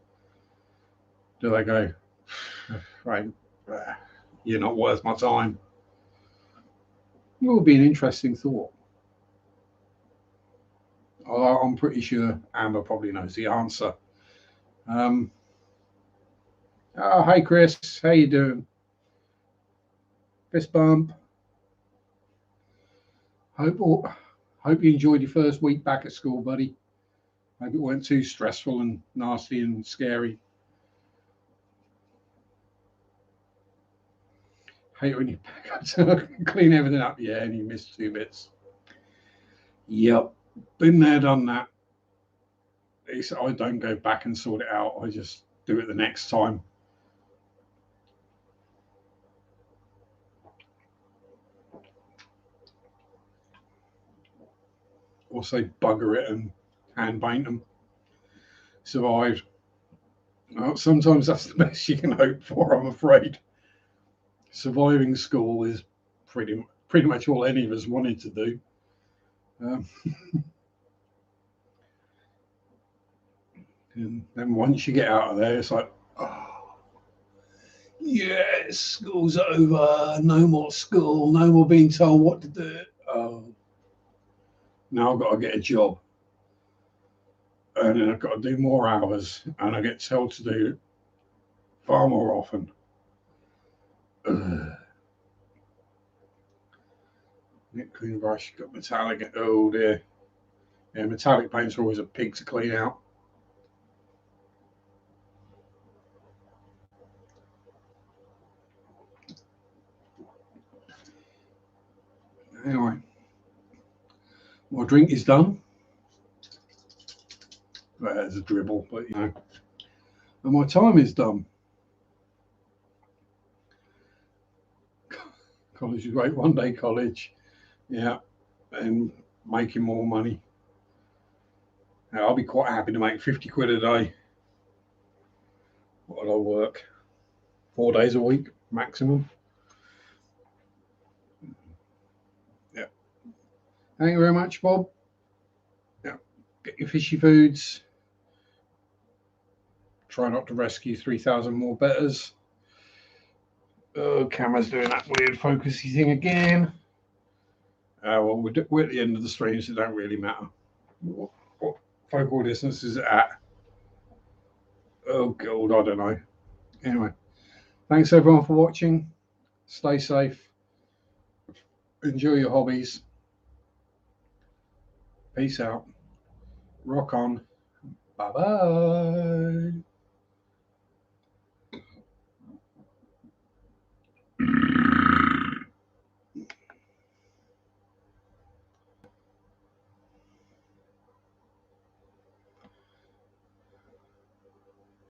do they go, right, you're not worth my time? It would be an interesting thought. Although I'm pretty sure Amber probably knows the answer. Oh, hey Chris, how you doing? Fist bump. Hope you enjoyed your first week back at school, buddy. Hope it weren't too stressful and nasty and scary. Hate when you clean everything up, yeah, and you miss 2 bits. Yep, been there, done that. I don't go back and sort it out. I just do it the next time. Or say bugger it and hand paint them. Survived. Well, sometimes that's the best you can hope for, I'm afraid. Surviving school is pretty much all any of us wanted to do. And then once you get out of there, it's like, oh, yes, school's over. No more school. No more being told what to do. Oh, now I've got to get a job. And then I've got to do more hours. And I get told to do far more often. Ugh. Net clean brush, got metallic. Oh dear. Yeah, metallic paints are always a pig to clean out. Anyway, my drink is done. Well, it's a dribble, but you know. And my time is done. College is great. One day college. Yeah. And making more money. Now, I'll be quite happy to make 50 quid a day. What will I work? 4 days a week maximum. Yeah. Thank you very much, Bob. Yeah. Get your fishy foods. Try not to rescue 3,000 more betters. Oh, camera's doing that weird focusy thing again. Well, we're at the end of the stream, so it don't really matter. What focal distance is it at? Oh, God, I don't know. Anyway, thanks everyone for watching. Stay safe. Enjoy your hobbies. Peace out. Rock on. Bye-bye.